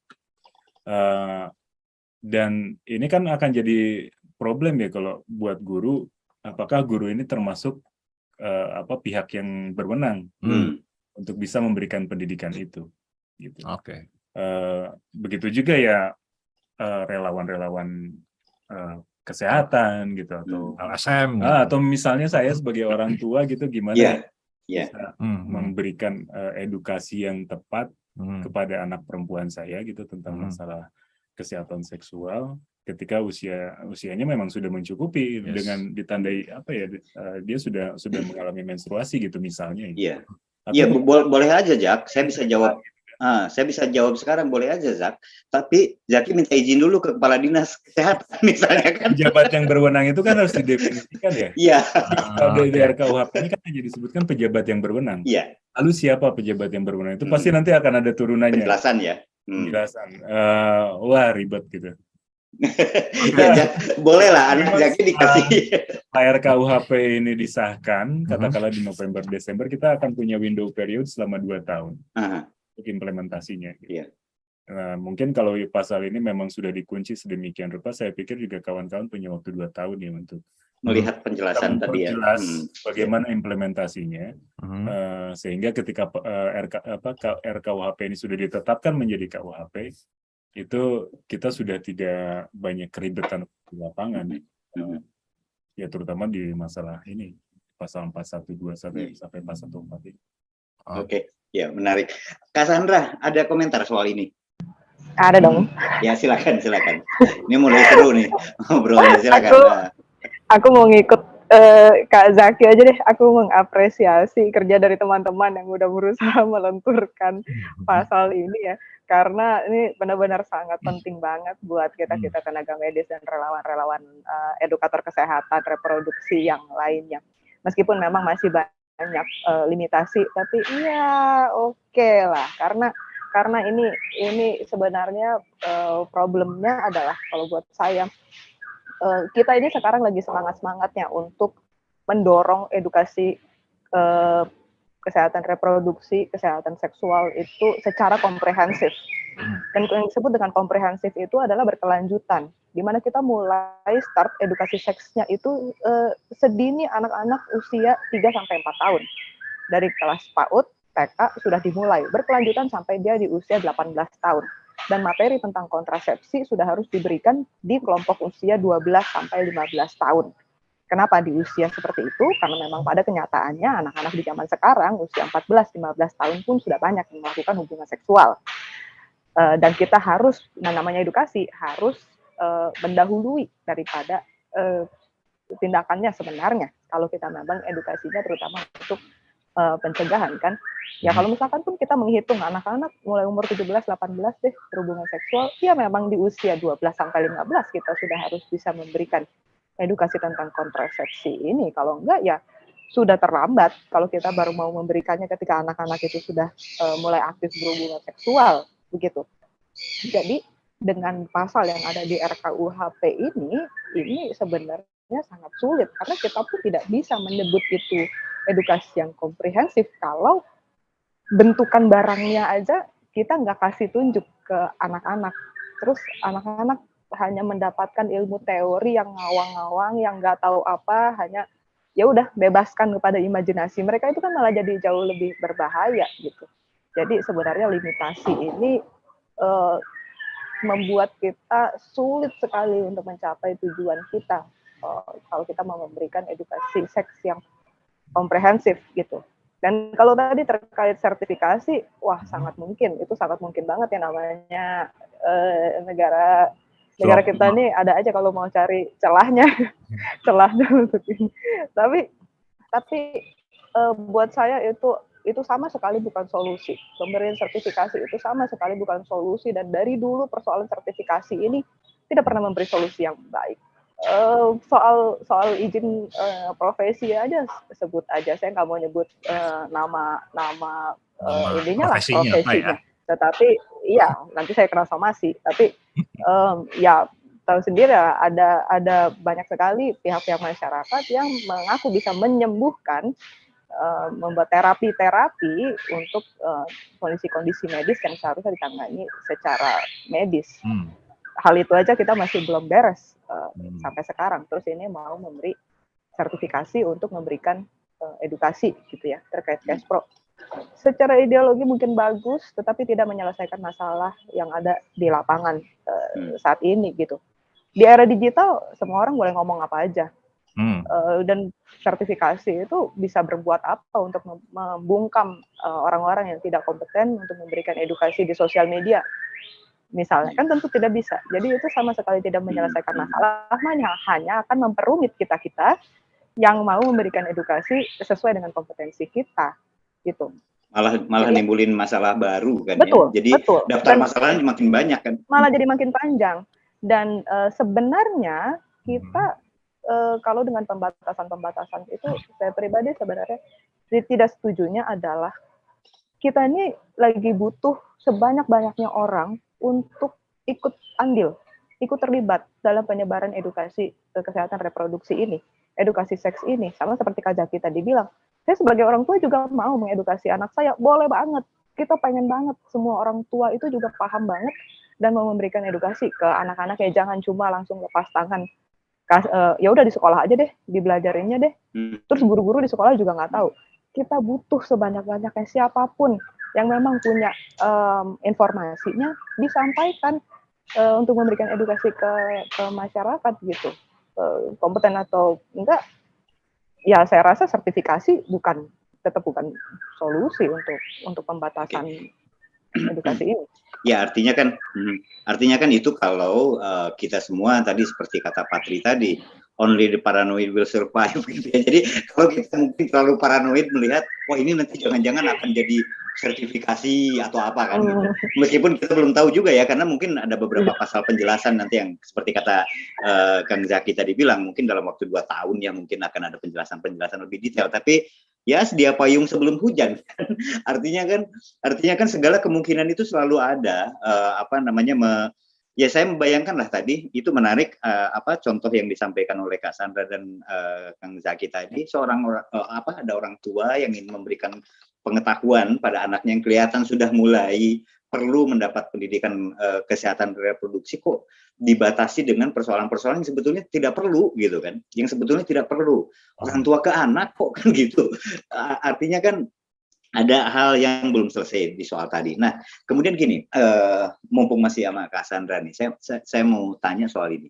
Dan ini kan akan jadi problem ya kalau buat guru, apakah guru ini termasuk pihak yang berwenang untuk bisa memberikan pendidikan itu. Gitu. Begitu juga ya relawan-relawan kesehatan gitu atau LSM atau misalnya saya sebagai orang tua gitu gimana bisa memberikan edukasi yang tepat kepada anak perempuan saya gitu tentang masalah kesehatan seksual ketika usianya memang sudah mencukupi dengan ditandai dia sudah mengalami menstruasi gitu misalnya. Iya, boleh aja Jak, saya bisa jawab. Saya bisa jawab sekarang, boleh aja Zak. Tapi Zaki minta izin dulu ke Kepala Dinas Kesehatan misalnya kan. Pejabat yang berwenang itu kan harus didefinisikan ya. Iya. Di RKUHP ini kan hanya disebutkan pejabat yang berwenang. Iya. Lalu siapa pejabat yang berwenang? Itu pasti nanti akan ada turunannya. Penjelasan ya. Penjelasan. Wah ribet gitu. Ya, boleh lah, anak Zaki dikasih. RKUHP ini disahkan, katakanlah di November Desember, kita akan punya window period selama 2 tahun untuk implementasinya. Iya. Mungkin kalau pasal ini memang sudah dikunci sedemikian rupa, saya pikir juga kawan-kawan punya waktu 2 tahun ya untuk melihat penjelasan tadi ya. Bagaimana implementasinya, sehingga ketika RKUHP ini sudah ditetapkan menjadi KUHP, itu kita sudah tidak banyak keribetan di lapangan, ya terutama di masalah ini pasal 412 sampai pasal 14 ini. Oke, ya menarik. Cassandra, ada komentar soal ini? Ada dong. Ya silakan. Ini mulai seru nih ngobrolnya, silakan. Aku mau ngikut Kak Zaki aja deh. Aku mengapresiasi kerja dari teman-teman yang udah berusaha melenturkan pasal ini ya. Karena ini benar-benar sangat penting banget buat kita tenaga medis dan relawan-relawan edukator kesehatan reproduksi yang lainnya. Meskipun memang masih banyak limitasi, tapi iya oke lah. Karena ini sebenarnya problemnya adalah kalau buat saya kita ini sekarang lagi semangat-semangatnya untuk mendorong edukasi kesehatan reproduksi, kesehatan seksual itu secara komprehensif. Dan yang disebut dengan komprehensif itu adalah berkelanjutan, di mana kita mulai start edukasi seksnya itu sedini anak-anak usia 3-4 tahun. Dari kelas PAUD, TK sudah dimulai, berkelanjutan sampai dia di usia 18 tahun. Dan materi tentang kontrasepsi sudah harus diberikan di kelompok usia 12-15 tahun. Kenapa di usia seperti itu? Karena memang pada kenyataannya anak-anak di zaman sekarang usia 14-15 tahun pun sudah banyak yang melakukan hubungan seksual. Dan kita harus, namanya edukasi, harus mendahului daripada tindakannya sebenarnya. Kalau kita memang edukasinya terutama untuk pencegahan kan. Ya kalau misalkan pun kita menghitung anak-anak mulai umur 17-18 deh berhubungan seksual, ya memang di usia 12-15 kita sudah harus bisa memberikan edukasi tentang kontrasepsi ini. Kalau enggak ya sudah terlambat kalau kita baru mau memberikannya ketika anak-anak itu sudah mulai aktif berhubungan seksual begitu. Jadi dengan pasal yang ada di RKUHP ini sebenarnya sangat sulit karena kita pun tidak bisa menyebut itu edukasi yang komprehensif kalau bentukan barangnya aja kita nggak kasih tunjuk ke anak-anak. Terus anak-anak hanya mendapatkan ilmu teori yang ngawang-ngawang, yang nggak tahu apa, hanya ya udah bebaskan kepada imajinasi mereka, itu kan malah jadi jauh lebih berbahaya gitu. Jadi sebenarnya limitasi ini membuat kita sulit sekali untuk mencapai tujuan kita kalau kita mau memberikan edukasi seks yang komprehensif gitu. Dan kalau tadi terkait sertifikasi, wah sangat mungkin, itu sangat mungkin banget ya, namanya negara kita ini ada aja kalau mau cari celahnya untuk ini. Tapi buat saya itu sama sekali bukan solusi. Pemberian sertifikasi itu sama sekali bukan solusi, dan dari dulu persoalan sertifikasi ini tidak pernah memberi solusi yang baik. Soal izin profesi aja sebut aja, saya nggak mau nyebut nama ininya lah profesinya. Tetapi iya nanti saya kena somasi. Tapi ya tahu sendiri ada banyak sekali pihak-pihak masyarakat yang mengaku bisa menyembuhkan, membuat terapi untuk kondisi-kondisi medis yang seharusnya ditangani secara medis. Hal itu aja kita masih belum beres sampai sekarang. Terus ini mau memberi sertifikasi untuk memberikan edukasi gitu ya terkait Kespro. Secara ideologi mungkin bagus, tetapi tidak menyelesaikan masalah yang ada di lapangan saat ini gitu. Di era digital semua orang boleh ngomong apa aja, dan sertifikasi itu bisa berbuat apa untuk membungkam orang-orang yang tidak kompeten untuk memberikan edukasi di sosial media. Misalnya kan tentu tidak bisa. Jadi itu sama sekali tidak menyelesaikan masalah, hanya akan memperumit kita yang mau memberikan edukasi sesuai dengan kompetensi kita gitu. malah Jadi nimbulin masalah baru kan betul, ya. Jadi betul. daftar Dan masalahnya makin banyak kan. malah jadi makin panjang. Dan sebenarnya kita kalau dengan pembatasan itu, saya pribadi sebenarnya tidak setujunya adalah kita ini lagi butuh sebanyak-banyaknya orang untuk ikut andil, ikut terlibat dalam penyebaran edukasi kesehatan reproduksi ini, edukasi seks ini. Sama seperti Kak Zaki tadi bilang, saya sebagai orang tua juga mau mengedukasi anak saya, boleh banget. Kita pengen banget, semua orang tua itu juga paham banget dan mau memberikan edukasi ke anak-anak, ya jangan cuma langsung lepas tangan. Ya udah di sekolah aja deh, dibelajarinnya deh. Terus guru-guru di sekolah juga nggak tahu. Kita butuh sebanyak-banyaknya, siapapun yang memang punya informasinya disampaikan untuk memberikan edukasi ke masyarakat gitu. Kompeten atau enggak, ya saya rasa sertifikasi tetap bukan solusi untuk pembatasan edukasi ini. Ya artinya kan itu kalau kita semua tadi seperti kata Patri tadi, only the paranoid will survive gitu ya. Jadi kalau kita mungkin terlalu paranoid melihat, wah ini nanti jangan-jangan akan jadi sertifikasi atau apa kan gitu. Meskipun kita belum tahu juga ya, karena mungkin ada beberapa pasal penjelasan nanti yang seperti kata Kang Zaki tadi bilang, mungkin dalam waktu 2 tahun ya mungkin akan ada penjelasan lebih detail. Tapi ya sedia payung sebelum hujan. artinya kan segala kemungkinan itu selalu ada. Ya saya membayangkan lah tadi itu menarik contoh yang disampaikan oleh Kak Sandra dan Kang Zaki tadi, ada orang tua yang ingin memberikan pengetahuan pada anaknya yang kelihatan sudah mulai perlu mendapat pendidikan kesehatan reproduksi, kok dibatasi dengan persoalan-persoalan yang sebetulnya tidak perlu gitu kan, yang sebetulnya tidak perlu orang tua ke anak kok kan gitu. Artinya kan ada hal yang belum selesai di soal tadi. Nah, kemudian gini, mumpung masih sama Kak Sandra nih, saya mau tanya soal ini.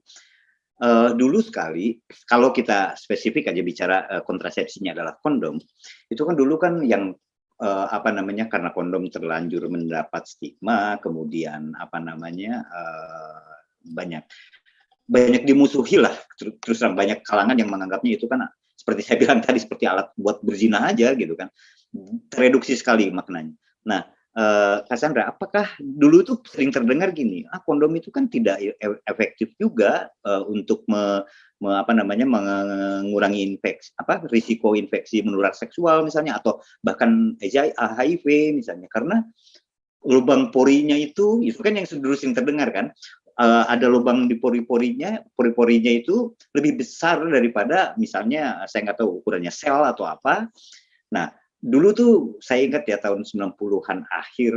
Dulu sekali, kalau kita spesifik aja bicara kontrasepsinya adalah kondom, itu kan dulu kan yang karena kondom terlanjur mendapat stigma, kemudian banyak dimusuhi lah, terus terang banyak kalangan yang menganggapnya itu kan seperti saya bilang tadi, seperti alat buat berzina aja gitu kan, tereduksi sekali maknanya. Nah, Kak Sandra, apakah dulu itu sering terdengar gini, kondom itu kan tidak efektif juga untuk mengurangi risiko infeksi menular seksual misalnya, atau bahkan HIV misalnya, karena lubang porinya itu kan yang dulu sering terdengar kan, ada lubang di pori-porinya itu lebih besar daripada misalnya, saya nggak tahu ukurannya, sel atau apa. Nah, dulu tuh saya ingat ya tahun 90-an akhir,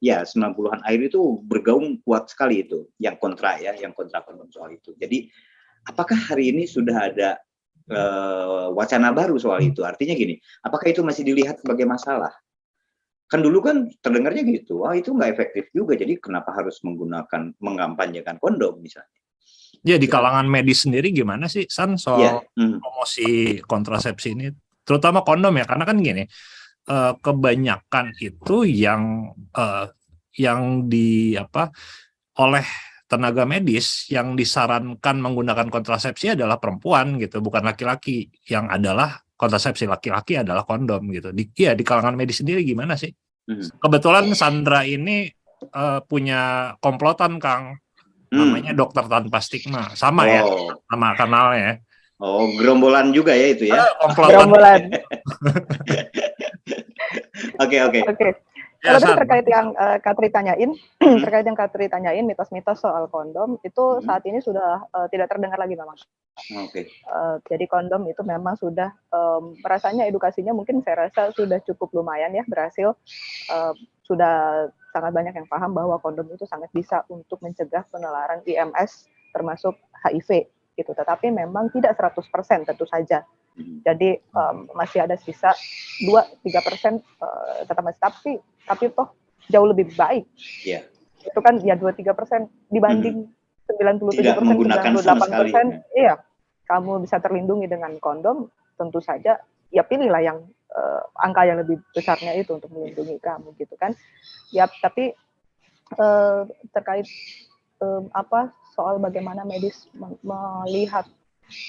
90-an akhir itu bergaung kuat sekali itu, yang kontra kondom soal itu. Jadi, apakah hari ini sudah ada wacana baru soal itu? Artinya gini, apakah itu masih dilihat sebagai masalah? Kan dulu kan terdengarnya gitu, itu nggak efektif juga, jadi kenapa harus mengampanyekan kondom misalnya? Ya, di kalangan medis sendiri gimana sih, San, soal promosi kontrasepsi ini? Terutama kondom ya, karena kan gini, kebanyakan itu yang oleh tenaga medis yang disarankan menggunakan kontrasepsi adalah perempuan gitu, bukan laki-laki, yang adalah kontrasepsi laki-laki adalah kondom gitu. Di kalangan medis sendiri gimana sih? Kebetulan Sandra ini punya komplotan, Kang, namanya Dokter Tanpa Stigma, sama ya, sama kanalnya. Oh, gerombolan juga ya itu ya? Gerombolan. Oke. Kalau tadi terkait yang Katri tanyain, mitos-mitos soal kondom itu saat ini sudah tidak terdengar lagi memang. Jadi kondom itu memang sudah rasanya edukasinya mungkin saya rasa sudah cukup lumayan ya, berhasil. Sudah sangat banyak yang paham bahwa kondom itu sangat bisa untuk mencegah penularan IMS termasuk HIV gitu. Tetapi memang tidak 100% tentu saja. Jadi masih ada sisa 2-3% tetap masih, tapi toh jauh lebih baik. Yeah. Itu kan ya 2-3% dibanding 97%, 98%. Iya, kamu bisa terlindungi dengan kondom, tentu saja ya pilihlah yang angka yang lebih besarnya itu untuk melindungi kamu gitu kan. Ya, tapi terkait soal bagaimana medis melihat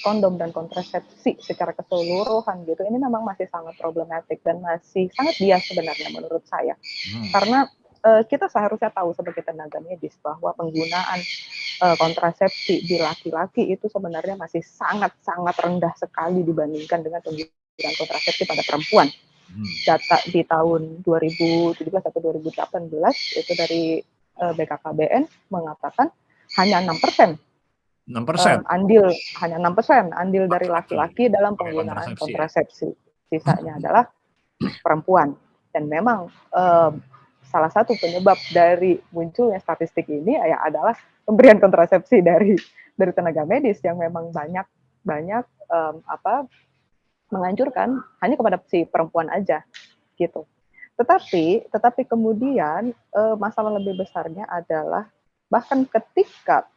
kondom dan kontrasepsi secara keseluruhan gitu, ini memang masih sangat problematik dan masih sangat bias sebenarnya menurut saya. Karena kita seharusnya tahu sebagai tenaga medis bahwa penggunaan kontrasepsi di laki-laki itu sebenarnya masih sangat-sangat rendah sekali dibandingkan dengan penggunaan kontrasepsi pada perempuan. Data di tahun 2017 atau 2018 itu dari BKKBN mengatakan hanya 6% 6%. andil dari laki-laki dalam penggunaan kontrasepsi. Sisanya adalah perempuan. Dan memang salah satu penyebab dari munculnya statistik ini ya adalah pemberian kontrasepsi dari tenaga medis yang memang banyak menganjurkan hanya kepada si perempuan aja gitu. Tetapi kemudian masalah lebih besarnya adalah bahkan ketika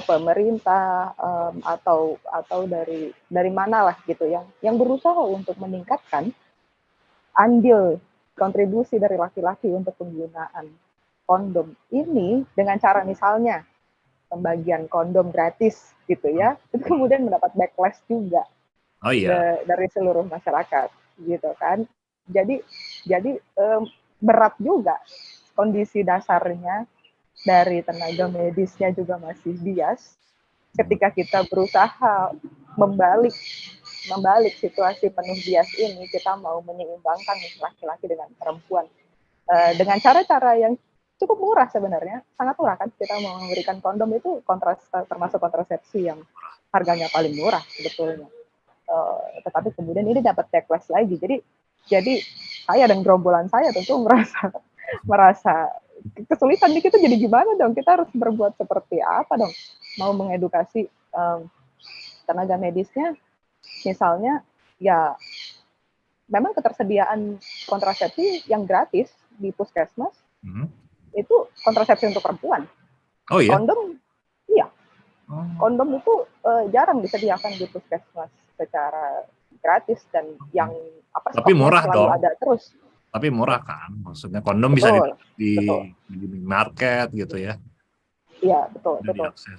pemerintah atau dari manalah gitu yang berusaha untuk meningkatkan andil kontribusi dari laki-laki untuk penggunaan kondom ini dengan cara misalnya pembagian kondom gratis gitu ya, itu kemudian mendapat backlash juga dari seluruh masyarakat gitu kan. Jadi berat juga kondisi dasarnya dari tenaga medisnya juga masih bias ketika kita berusaha membalik situasi penuh bias ini, kita mau menyeimbangkan laki-laki dengan perempuan dengan cara-cara yang cukup murah sebenarnya, sangat murah kan. Kita mau memberikan kondom itu termasuk kontrasepsi yang harganya paling murah sebetulnya. Tetapi kemudian ini dapat backlash lagi. Jadi saya dan gerombolan saya tentu merasa kesulitan nih, kita jadi gimana dong? Kita harus berbuat seperti apa dong? Mau mengedukasi tenaga medisnya, misalnya ya memang ketersediaan kontrasepsi yang gratis di puskesmas itu kontrasepsi untuk perempuan. Oh iya. Kondom, iya. Kondom itu jarang disediakan di puskesmas secara gratis dan yang tapi murah selalu dong. ada terus. Tapi murah kan, maksudnya kondom bisa di market gitu ya. Iya, betul.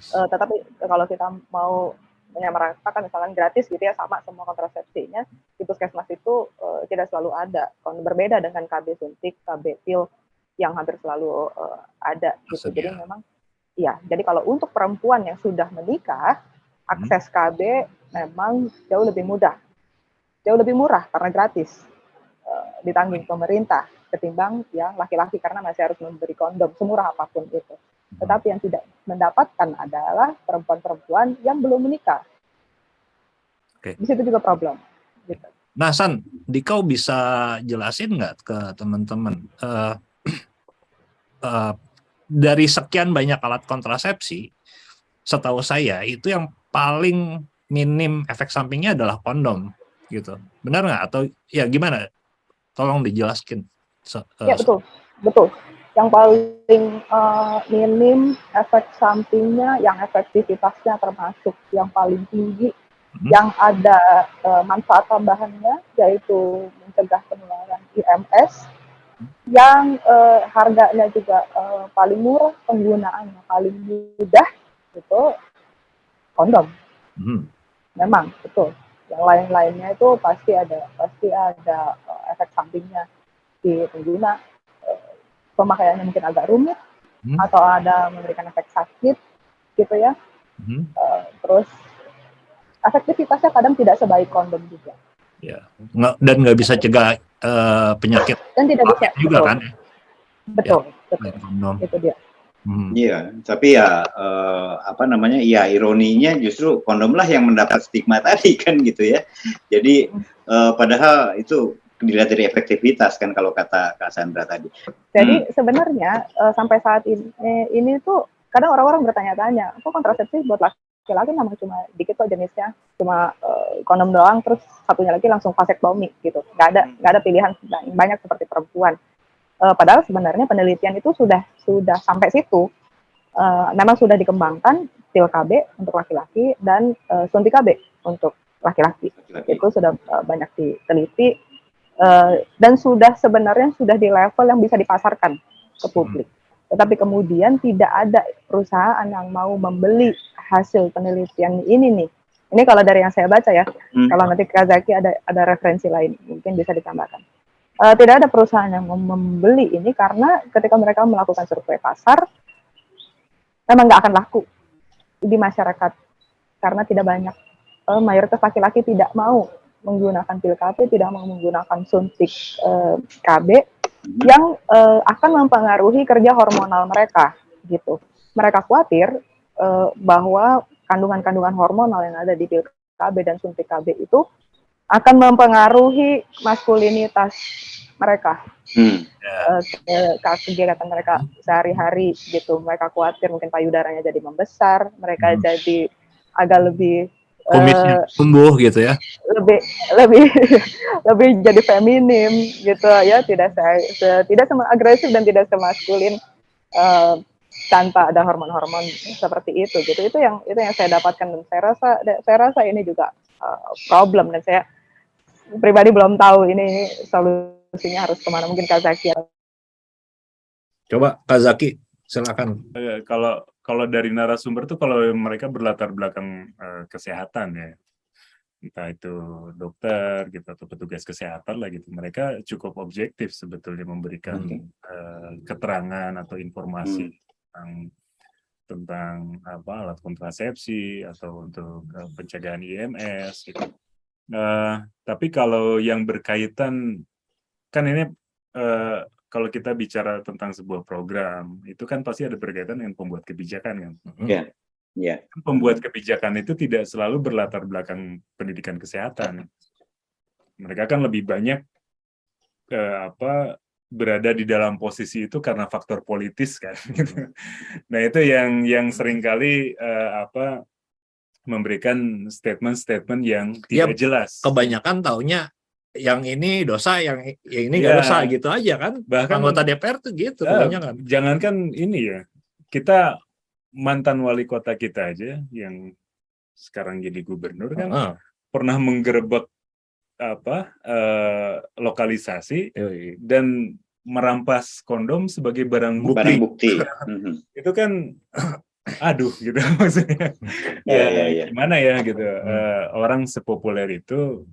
Tetapi kalau kita mau menyamaratakan misalnya gratis gitu ya, sama semua kontrasepsinya di puskesmas itu tidak selalu ada. Berbeda dengan KB suntik, KB pil yang hampir selalu ada gitu. Jadi memang iya, jadi kalau untuk perempuan yang sudah menikah, akses KB memang jauh lebih mudah. Jauh lebih murah karena gratis. Ditanggung pemerintah ketimbang yang laki-laki karena masih harus memberi kondom semurah apapun itu. Tetapi yang tidak mendapatkan adalah perempuan-perempuan yang belum menikah. Di situ juga problem. Gitu. Nah, San, Dikau bisa jelasin nggak ke teman-teman dari sekian banyak alat kontrasepsi, setahu saya itu yang paling minim efek sampingnya adalah kondom, gitu. Benar nggak? Atau ya gimana? Tolong dijelaskan. Ya betul. Yang paling minim efek sampingnya, yang efektivitasnya termasuk yang paling tinggi, yang ada manfaat tambahannya, yaitu mencegah penularan IMS, yang harganya juga paling murah, penggunaannya paling mudah, itu kondom. Memang betul. Yang lain-lainnya itu pasti ada efek sampingnya di pengguna, pemakaiannya mungkin agak rumit atau ada memberikan efek sakit gitu ya. Terus efektivitasnya kadang tidak sebaik kondom juga. Ya, dan nggak bisa cegah penyakit. Dan tidak bisa juga betul. Kan? Betul. Kondom. Itu dia. Iya, tapi ya ya ironinya justru kondom lah yang mendapat stigma tadi kan gitu ya. Jadi padahal itu dilihat dari efektivitas kan kalau kata Kak Sandra tadi. Jadi sebenarnya sampai saat ini tuh kadang orang-orang bertanya-tanya, kok kontrasepsi buat laki-laki memang cuma dikit kok jenisnya, cuma kondom doang, terus satunya lagi langsung vasektomi gitu. Nggak ada pilihan banyak seperti perempuan. Padahal sebenarnya penelitian itu sudah sampai situ. Memang sudah dikembangkan pil KB untuk laki-laki dan suntik KB untuk laki-laki. Itu sudah banyak diteliti dan sebenarnya sudah di level yang bisa dipasarkan ke publik. Tetapi kemudian tidak ada perusahaan yang mau membeli hasil penelitian ini nih Ini kalau dari yang saya baca ya. Hmm. Kalau nanti Kazaki ada referensi lain, mungkin bisa ditambahkan. Tidak ada perusahaan yang membeli ini karena ketika mereka melakukan survei pasar, memang nggak akan laku di masyarakat karena tidak banyak. Mayoritas laki-laki tidak mau menggunakan pil KB, tidak mau menggunakan suntik KB yang akan mempengaruhi kerja hormonal mereka gitu. Mereka khawatir bahwa kandungan-kandungan hormonal yang ada di pil KB dan suntik KB itu akan mempengaruhi maskulinitas mereka, kegiatan mereka sehari-hari gitu. Mereka khawatir mungkin payudaranya jadi membesar, mereka jadi agak lebih kumisnya tumbuh gitu ya, lebih jadi feminim gitu ya, tidak agresif dan tidak semaskulin tanpa ada hormon-hormon seperti itu gitu. Itu yang saya dapatkan, dan saya rasa ini juga problem, dan saya pribadi belum tahu ini solusinya harus kemana. Mungkin Kazaki. Coba Kazaki, silakan. Kalau dari narasumber tuh, kalau mereka berlatar belakang kesehatan ya, entah itu dokter gitu atau petugas kesehatan lah gitu, mereka cukup objektif sebetulnya memberikan keterangan atau informasi tentang alat kontrasepsi atau untuk pencegahan IMS gitu. Tapi kalau yang berkaitan, kan ini kalau kita bicara tentang sebuah program, itu kan pasti ada berkaitan dengan pembuat kebijakan kan. Ya. Pembuat kebijakan itu tidak selalu berlatar belakang pendidikan kesehatan. Mereka kan lebih banyak berada di dalam posisi itu karena faktor politis kan. Nah itu yang seringkali memberikan statement-statement yang tidak jelas. Kebanyakan taunya yang ini dosa, yang ini nggak dosa gitu aja kan. Bahkan anggota DPR tuh gitu kebanyakan. Jangankan ini ya, kita mantan wali kota kita aja yang sekarang jadi gubernur kan pernah menggerebek lokalisasi dan merampas kondom sebagai barang bukti. Itu kan aduh gitu maksudnya. Gimana ya gitu. Orang sepopuler itu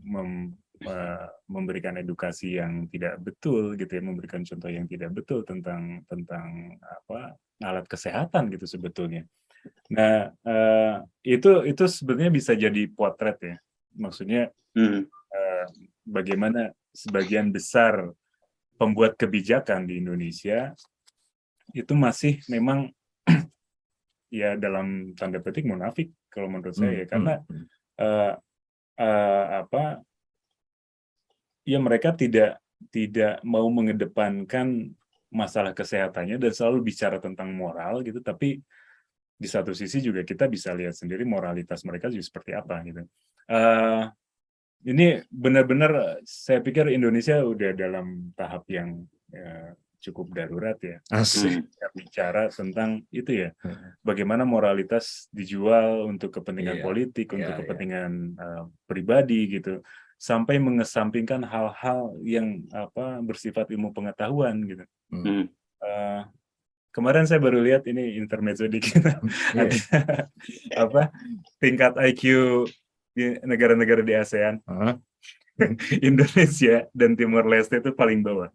memberikan edukasi yang tidak betul gitu ya, memberikan contoh yang tidak betul tentang alat kesehatan gitu sebetulnya. Nah, itu sebenarnya bisa jadi potret ya. Maksudnya bagaimana sebagian besar pembuat kebijakan di Indonesia itu masih memang ya dalam tanda petik munafik kalau menurut saya, karena ya mereka tidak mau mengedepankan masalah kesehatannya dan selalu bicara tentang moral gitu, tapi di satu sisi juga kita bisa lihat sendiri moralitas mereka juga seperti apa gitu. Ini benar-benar saya pikir Indonesia udah dalam tahap yang cukup darurat ya. Bicara tentang itu ya, bagaimana moralitas dijual untuk kepentingan politik, untuk kepentingan pribadi gitu, sampai mengesampingkan hal-hal yang bersifat ilmu pengetahuan gitu. Kemarin saya baru lihat ini intermezzo dikit, tingkat IQ di negara-negara di ASEAN, Indonesia dan Timor Leste itu paling bawah.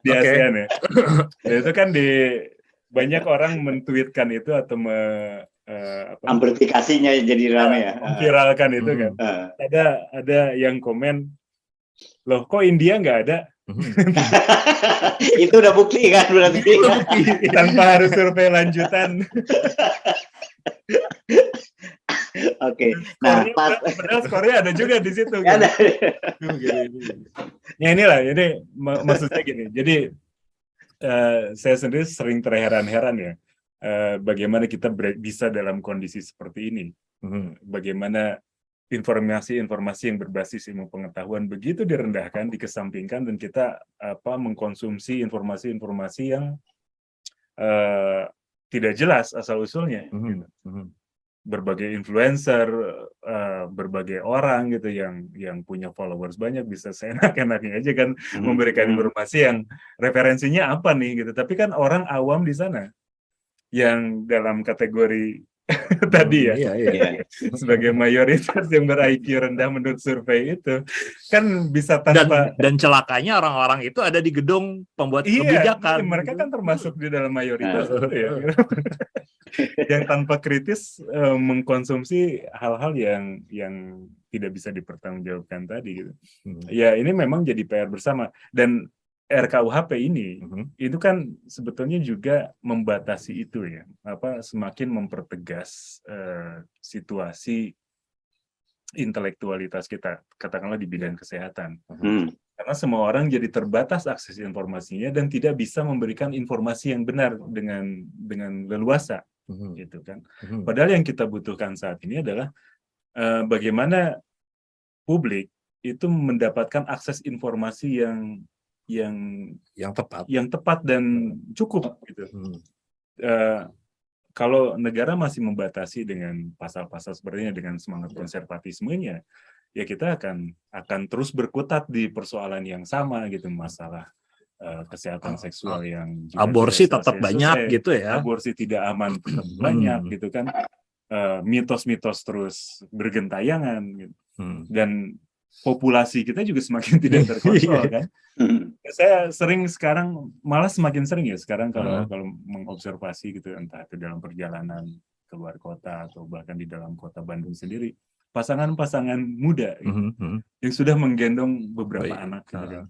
Di ASEAN ya. Dan itu kan banyak orang mentweetkan itu atau amplifikasinya jadi ramai ya. Viralkan itu kan. Ada yang komen, loh kok India nggak ada? Itu udah bukti kan berarti. Tanpa harus survei lanjutan. Oke. Nah, padahal skornya ada juga di situ. Gitu. Ada. Ya inilah, jadi maksudnya gini. Jadi saya sendiri sering terheran-heran ya, bagaimana kita bisa dalam kondisi seperti ini. Bagaimana informasi-informasi yang berbasis ilmu pengetahuan begitu direndahkan, dikesampingkan, dan kita mengkonsumsi informasi-informasi yang tidak jelas asal-usulnya. Gitu. Berbagai influencer, berbagai orang gitu yang punya followers banyak bisa seenak-enaknya aja kan memberikan informasi yang referensinya apa nih gitu. Tapi kan orang awam di sana yang dalam kategori tadi ya. Iya, iya. Iya. Sebagai mayoritas yang ber-IQ rendah menurut survei itu kan bisa tanpa Dan celakanya orang-orang itu ada di gedung pembuat iya, kebijakan. mereka gitu. kan termasuk di dalam mayoritas Nah. itu ya. Yang tanpa kritis mengkonsumsi hal-hal yang tidak bisa dipertanggungjawabkan tadi gitu. Ya ini memang jadi PR bersama, dan RKUHP ini itu kan sebetulnya juga membatasi itu ya, semakin mempertegas situasi intelektualitas kita, katakanlah di bidang kesehatan. Karena semua orang jadi terbatas akses informasinya dan tidak bisa memberikan informasi yang benar dengan leluasa, gitu kan. Padahal yang kita butuhkan saat ini adalah bagaimana publik itu mendapatkan akses informasi yang tepat dan cukup gitu. Kalau negara masih membatasi dengan pasal-pasal sepertinya dengan semangat konservatismenya, ya kita akan terus berkutat di persoalan yang sama gitu, masalah kesehatan seksual yang juga aborsi tidak tetap banyak gitu ya. Aborsi tidak aman tetap banyak gitu kan. Mitos-mitos terus bergentayangan gitu. Dan populasi kita juga semakin tidak terkontrol kan. Saya malah semakin sering ya sekarang kalau mengobservasi gitu, entah itu dalam perjalanan ke luar kota atau bahkan di dalam kota Bandung sendiri, pasangan-pasangan muda gitu, yang sudah menggendong beberapa anak gitu kan.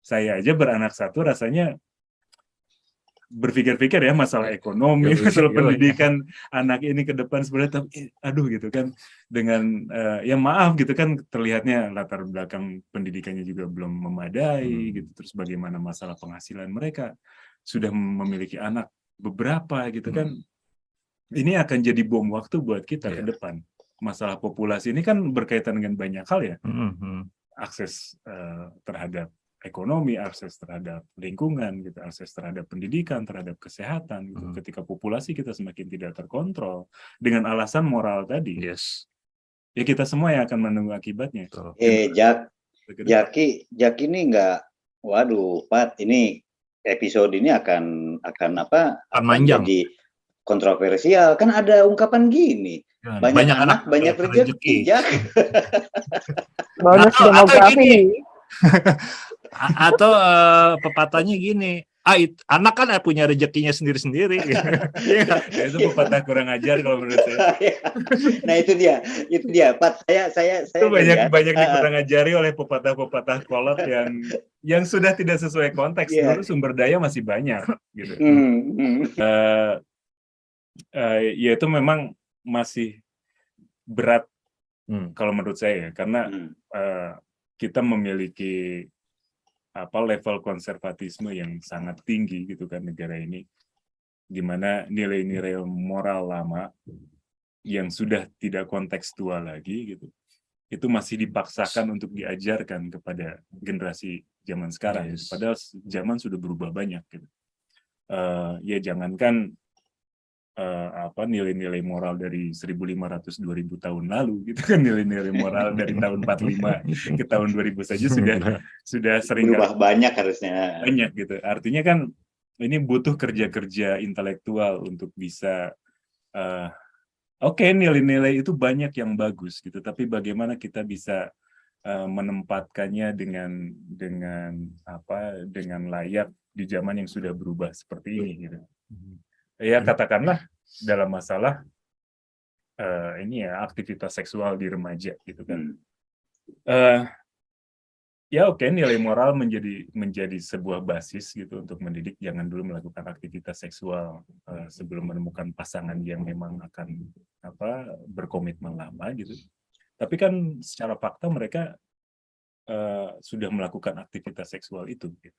Saya aja beranak satu rasanya berpikir-pikir ya masalah ekonomi, masalah pendidikan anak ini ke depan sebenarnya, tapi aduh gitu kan, dengan ya maaf gitu kan, terlihatnya latar belakang pendidikannya juga belum memadai gitu, terus bagaimana masalah penghasilan mereka, sudah memiliki anak beberapa gitu kan, ini akan jadi bom waktu buat kita ke depan. Masalah populasi ini kan berkaitan dengan banyak hal ya, akses terhadap ekonomi, akses terhadap lingkungan, gitu, akses terhadap pendidikan, terhadap kesehatan. Gitu. Ketika populasi kita semakin tidak terkontrol dengan alasan moral tadi, ya kita semua yang akan menunggu akibatnya. Jaki ini enggak, waduh, Pat, ini episode ini akan jadi kontroversial. Kan ada ungkapan gini, banyak anak banyak rezeki. Bonus demografi. Atau pepatahnya gini, anak kan punya rezekinya sendiri-sendiri. Itu pepatah kurang ajar kalau menurut saya. Nah itu dia, Pat. Saya itu banyak dikurang ajari oleh pepatah-pepatah kolot yang sudah tidak sesuai konteks. Dulu sumber daya masih banyak, gitu. Ya itu memang masih berat kalau menurut saya, karena kita memiliki level konservatisme yang sangat tinggi gitu kan negara ini, di mana nilai-nilai moral lama yang sudah tidak kontekstual lagi gitu, itu masih dipaksakan untuk diajarkan kepada generasi zaman sekarang. Padahal zaman sudah berubah banyak gitu. Ya jangankan nilai-nilai moral dari 1.500-2.000 tahun lalu gitu kan, nilai-nilai moral dari tahun 45 ke tahun 2000 saja sudah sering berubah banyak harusnya. Banyak gitu. Artinya kan ini butuh kerja-kerja intelektual untuk bisa nilai-nilai itu banyak yang bagus gitu, tapi bagaimana kita bisa menempatkannya dengan layak di zaman yang sudah berubah seperti ini gitu. Ya katakanlah dalam masalah aktivitas seksual di remaja gitu kan. Nilai moral menjadi sebuah basis gitu untuk mendidik, jangan dulu melakukan aktivitas seksual sebelum menemukan pasangan yang memang akan berkomitmen lama gitu. Tapi kan secara fakta mereka sudah melakukan aktivitas seksual itu gitu.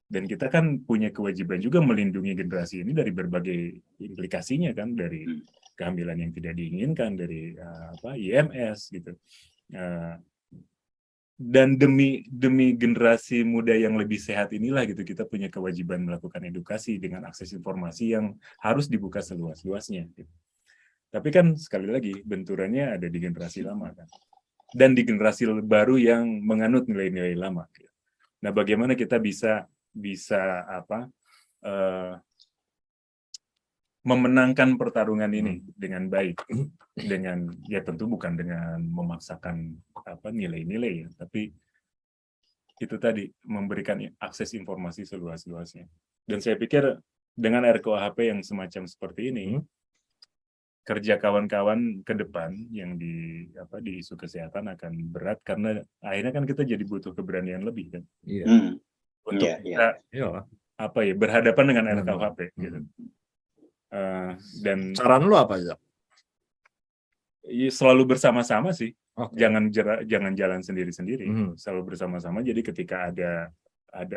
Dan kita kan punya kewajiban juga melindungi generasi ini dari berbagai implikasinya kan, dari kehamilan yang tidak diinginkan, dari IMS gitu. Dan demi generasi muda yang lebih sehat inilah gitu, kita punya kewajiban melakukan edukasi dengan akses informasi yang harus dibuka seluas-luasnya gitu. Tapi kan sekali lagi benturannya ada di generasi lama kan, dan di generasi baru yang menganut nilai-nilai lama gitu. Nah, bagaimana kita bisa memenangkan pertarungan ini dengan baik, dengan ya tentu bukan dengan memaksakan nilai-nilai ya, tapi itu tadi memberikan akses informasi seluas-luasnya. Dan saya pikir dengan RKUHP yang semacam seperti ini, kerja kawan-kawan ke depan yang di isu kesehatan akan berat karena akhirnya kan kita jadi butuh keberanian lebih kan. Untuk kita berhadapan dengan RKUHP gitu. Dan saran lu apa, Zak? Selalu bersama-sama sih. Jangan jalan sendiri-sendiri. Selalu bersama-sama. Jadi ketika ada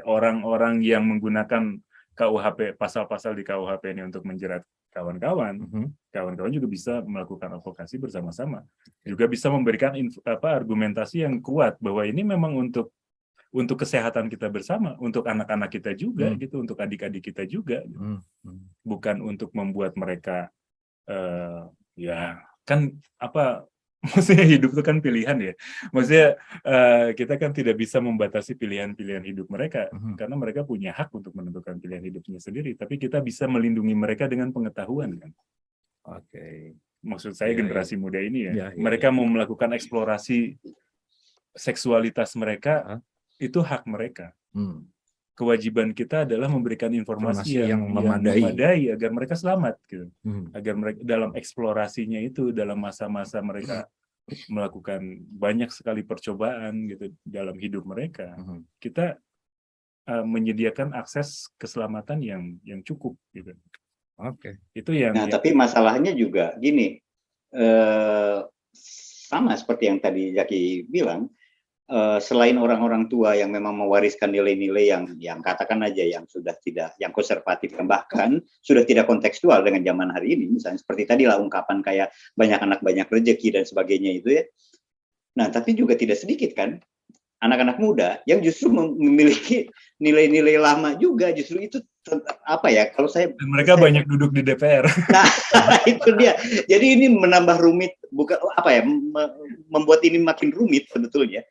orang-orang yang menggunakan KUHP, pasal-pasal di KUHP ini untuk menjerat kawan-kawan juga bisa melakukan advokasi bersama-sama. Juga bisa memberikan argumentasi yang kuat bahwa ini memang untuk kesehatan kita bersama, untuk anak-anak kita juga gitu, untuk adik-adik kita juga gitu. Bukan untuk membuat mereka maksudnya hidup itu kan pilihan ya. Maksudnya kita kan tidak bisa membatasi pilihan-pilihan hidup mereka karena mereka punya hak untuk menentukan pilihan hidupnya sendiri, tapi kita bisa melindungi mereka dengan pengetahuan kan. Maksud saya generasi muda ini ya, mereka mau melakukan eksplorasi seksualitas mereka, itu hak mereka. Kewajiban kita adalah memberikan informasi yang memadai agar mereka selamat gitu. Agar mereka dalam eksplorasinya itu, dalam masa-masa mereka melakukan banyak sekali percobaan gitu dalam hidup mereka, kita menyediakan akses keselamatan yang cukup gitu. Itu yang tapi masalahnya juga gini, sama seperti yang tadi Zaki bilang, selain orang-orang tua yang memang mewariskan nilai-nilai yang katakan aja yang sudah tidak, yang konservatif, yang bahkan sudah tidak kontekstual dengan zaman hari ini, misalnya seperti tadilah ungkapan kayak banyak anak banyak rezeki dan sebagainya itu ya. Nah, tapi juga tidak sedikit kan anak-anak muda yang justru memiliki nilai-nilai lama juga, justru itu kalau saya mereka banyak duduk di DPR. Nah, itu dia. Jadi ini menambah rumit, bukan membuat ini makin rumit sebetulnya.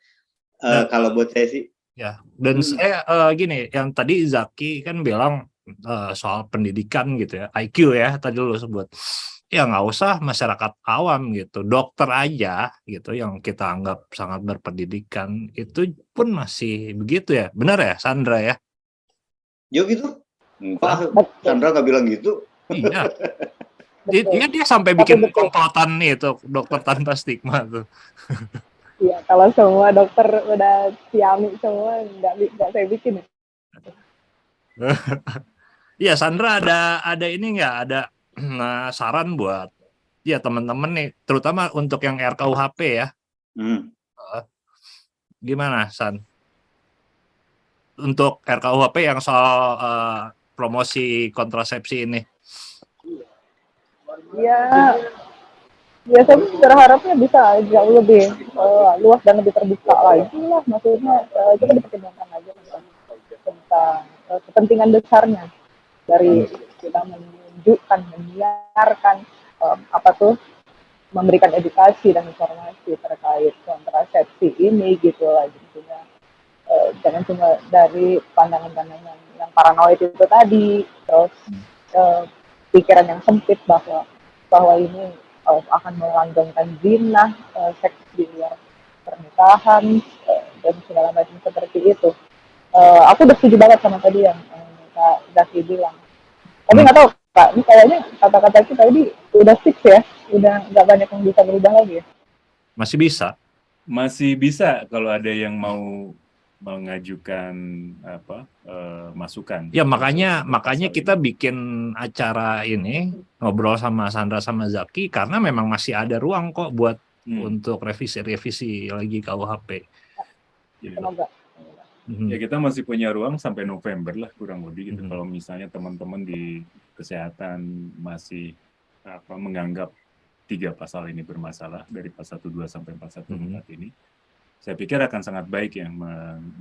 Kalau buat saya sih. Ya, dan saya gini, yang tadi Zaki kan bilang soal pendidikan gitu ya, IQ ya tadi lu sebut. Ya nggak usah masyarakat awam gitu, dokter aja gitu yang kita anggap sangat berpendidikan itu pun masih begitu ya, benar ya Sandra ya? Yo gitu, enggak, Sandra nggak bilang gitu. Iya, dia sampai bikin komplotan itu dokter tanpa stigma tuh. Iya, kalau semua dokter udah siami semua, nggak saya bikin. Iya, Sandra ada ini nggak, ada saran buat ya teman-teman nih, terutama untuk yang RKUHP ya. Gimana, San? Untuk RKUHP yang soal promosi kontrasepsi ini? Ya saya berharapnya bisa jauh lebih luas dan lebih terbuka lagi lah, maksudnya kita dipertimbangkan lagi tentang kepentingan besarnya dari kita menunjukkan, menyiarkan memberikan edukasi dan informasi terkait kontrasepsi ini gitu lah, tentunya jangan cuma dari pandangan-pandangan yang paranoid itu tadi, terus pikiran yang sempit bahwa ini akan melanggengkan zina, seks di luar pernikahan, dan segala macam seperti itu. Aku udah setuju banget sama tadi yang Kak Zaki bilang. Tapi nggak tahu Kak, ini kayaknya kata-kata kita ini udah fix ya, udah nggak banyak yang bisa berubah lagi ya. Masih bisa kalau ada yang mau mengajukan masukan. Ya makanya kita bikin acara ini, ngobrol sama Sandra sama Zaki, karena memang masih ada ruang kok buat untuk revisi lagi KUHP. Semoga. Ya kita masih punya ruang sampai November lah kurang lebih gitu. Kalau misalnya teman-teman di kesehatan masih menganggap 3 pasal ini bermasalah, dari pasal 12 sampai 41 ini, saya pikir akan sangat baik ya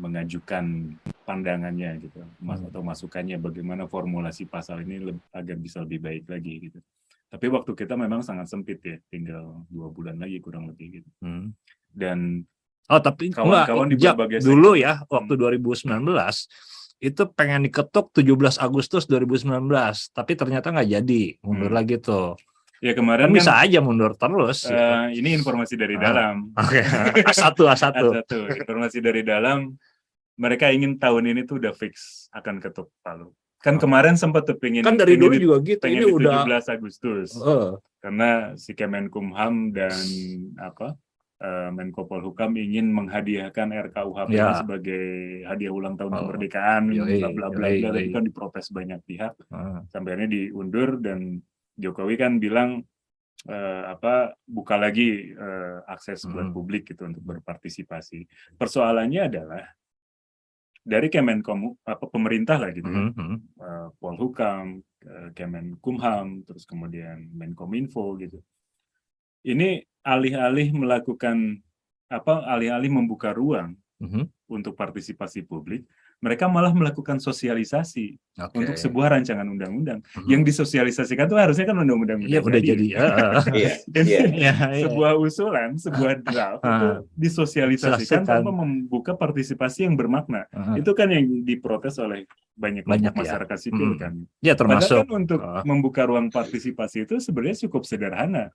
mengajukan pandangannya gitu, atau masukannya bagaimana formulasi pasal ini agar bisa lebih baik lagi gitu. Tapi waktu kita memang sangat sempit ya, tinggal 2 bulan lagi kurang lebih gitu. Dan tapi kawan-kawan di berbagai sektor dulu ya, waktu 2019 itu pengen diketuk 17 Agustus 2019, tapi ternyata nggak jadi, mundur lagi tuh. Ya Kan kemarin bisa kan aja mundur terus. Gitu. ini informasi dari dalam. Oke. A1. Informasi dari dalam, mereka ingin tahun ini tuh udah fix akan ketuk Palu. Kan kemarin sempat tuh Kan dari dulu juga gitu. pengen Ini di udah 17 Agustus. Karena si Kemenkumham dan Menko Polhukam ingin menghadiahkan RKUHP ini sebagai hadiah ulang tahun kemerdekaan, bla bla bla, tapi kan diprotes banyak pihak. Sampai akhirnya diundur dan Jokowi kan bilang buka lagi akses buat publik gitu untuk berpartisipasi. Persoalannya adalah dari Kemenkom pemerintah lah gitu ya, Polhukam, Kemenkumham, terus kemudian Menkominfo gitu. Ini alih-alih membuka ruang untuk partisipasi publik, mereka malah melakukan sosialisasi untuk sebuah rancangan undang-undang. Yang disosialisasikan itu harusnya kan undang-undang udah jadi. Sebuah usulan, sebuah draft itu disosialisasikan tanpa membuka partisipasi yang bermakna. Itu kan yang diprotes oleh banyak masyarakat sipil kan. Ya, termasuk padahal kan untuk membuka ruang partisipasi itu sebenarnya cukup sederhana.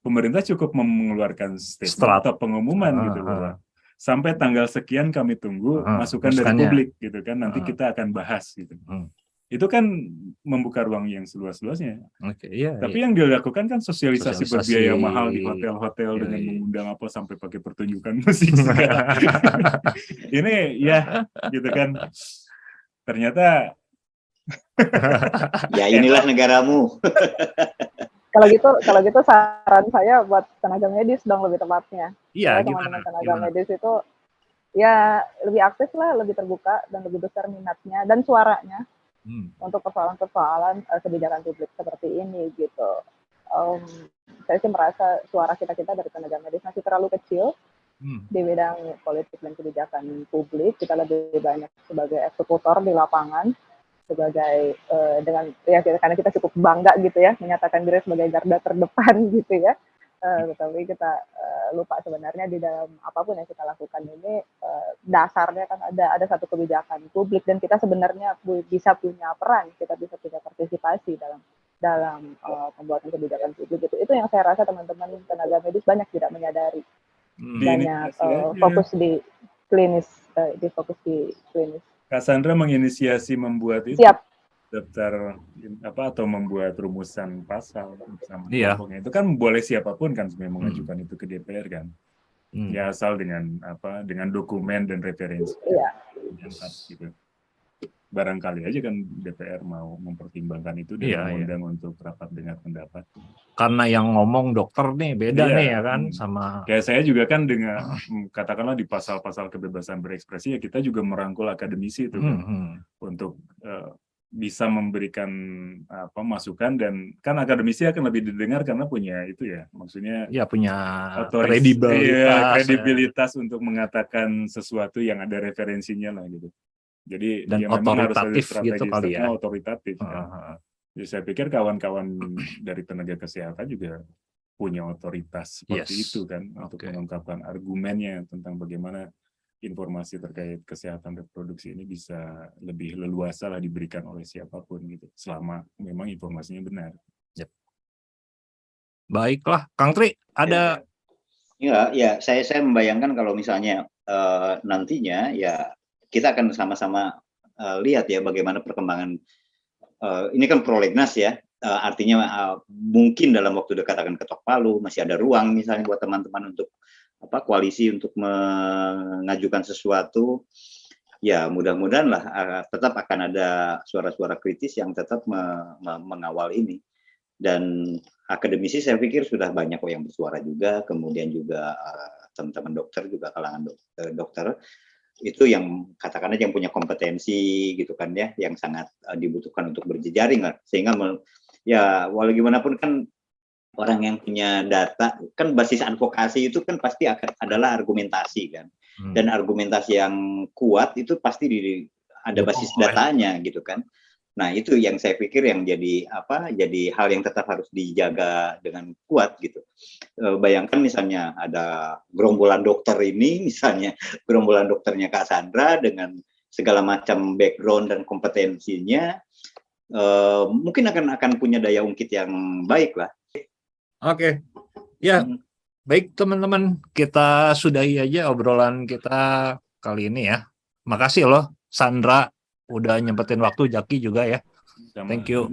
Pemerintah cukup mengeluarkan statement atau pengumuman gitu bahwa sampai tanggal sekian kami tunggu masukan dari publik gitu kan, nanti kita akan bahas gitu. Itu kan membuka ruang yang seluas-luasnya. Tapi yang dilakukan kan sosialisasi berbiaya mahal di hotel-hotel dengan mengundang apa sampai pakai pertunjukan musik segala. Ini ya gitu kan. Ternyata ya inilah negaramu. Kalau gitu saran saya buat tenaga medis dong lebih tepatnya. Iya, teman-teman tenaga medis itu ya lebih aktif lah, lebih terbuka dan lebih besar minatnya dan suaranya untuk persoalan-persoalan kebijakan publik seperti ini gitu. Saya sih merasa suara kita dari tenaga medis masih terlalu kecil di bidang politik dan kebijakan publik. Kita lebih banyak sebagai eksekutor di lapangan, sebagai karena kita cukup bangga gitu ya menyatakan diri sebagai garda terdepan gitu ya, tapi kita lupa sebenarnya di dalam apapun yang kita lakukan ini dasarnya kan ada satu kebijakan publik dan kita sebenarnya bisa punya peran, kita bisa punya partisipasi dalam pembuatan kebijakan publik itu yang saya rasa teman-teman tenaga medis banyak tidak menyadari, banyak fokus di klinis, Kak Sandra menginisiasi membuat itu. Siap. Daftar atau membuat rumusan pasal bersama kelompoknya. Itu kan boleh siapapun kan sebenarnya mengajukan itu ke DPR kan. Ya asal dengan dokumen dan referensi. Gitu. Barangkali aja kan DPR mau mempertimbangkan itu dan mengundang untuk rapat dengar pendapat. Karena yang ngomong dokter nih beda nih ya kan sama. Kayak saya juga kan dengan katakanlah di pasal-pasal kebebasan berekspresi ya kita juga merangkul akademisi itu kan untuk bisa memberikan masukan dan kan akademisi akan lebih didengar karena punya itu ya maksudnya punya kredibilitas untuk mengatakan sesuatu yang ada referensinya lah gitu. Jadi dan otoritatif gitu kali ya. Otoritatif. Jadi saya pikir kawan-kawan dari tenaga kesehatan juga punya otoritas seperti itu kan untuk mengungkapkan argumennya tentang bagaimana informasi terkait kesehatan reproduksi ini bisa lebih leluasa lah diberikan oleh siapapun gitu selama memang informasinya benar. Baiklah, Kang Tri ada? Ya saya membayangkan kalau misalnya nantinya ya kita akan sama-sama lihat ya bagaimana perkembangan ini kan prolegnas ya, artinya mungkin dalam waktu dekat akan ketok palu, masih ada ruang misalnya buat teman-teman untuk koalisi untuk mengajukan sesuatu. Ya mudah-mudahan lah tetap akan ada suara-suara kritis yang tetap mengawal ini. Dan akademisi saya pikir sudah banyak yang bersuara juga, kemudian juga teman-teman dokter juga kalangan dokter itu yang katakanlah yang punya kompetensi gitu kan ya, yang sangat dibutuhkan untuk berjejaring lah, sehingga ya walau gimana pun kan orang yang punya data kan basis advokasi itu kan pasti adalah argumentasi kan, dan argumentasi yang kuat itu pasti ada basis datanya gitu kan. Nah itu yang saya pikir yang jadi hal yang tetap harus dijaga dengan kuat gitu. Bayangkan misalnya ada gerombolan dokter ini, misalnya gerombolan dokternya Kak Sandra dengan segala macam background dan kompetensinya, mungkin akan punya daya ungkit yang baik lah. Oke, ya baik teman-teman, kita sudahi aja obrolan kita kali ini ya. Makasih loh Sandra udah nyempetin waktu, Jaki juga ya. Thank you.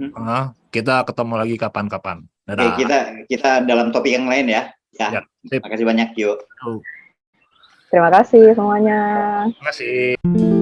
Kita ketemu lagi kapan-kapan. Oke, kita dalam topik yang lain ya. Ya, sip. makasih banyak, yuk. Terima kasih semuanya. Terima kasih.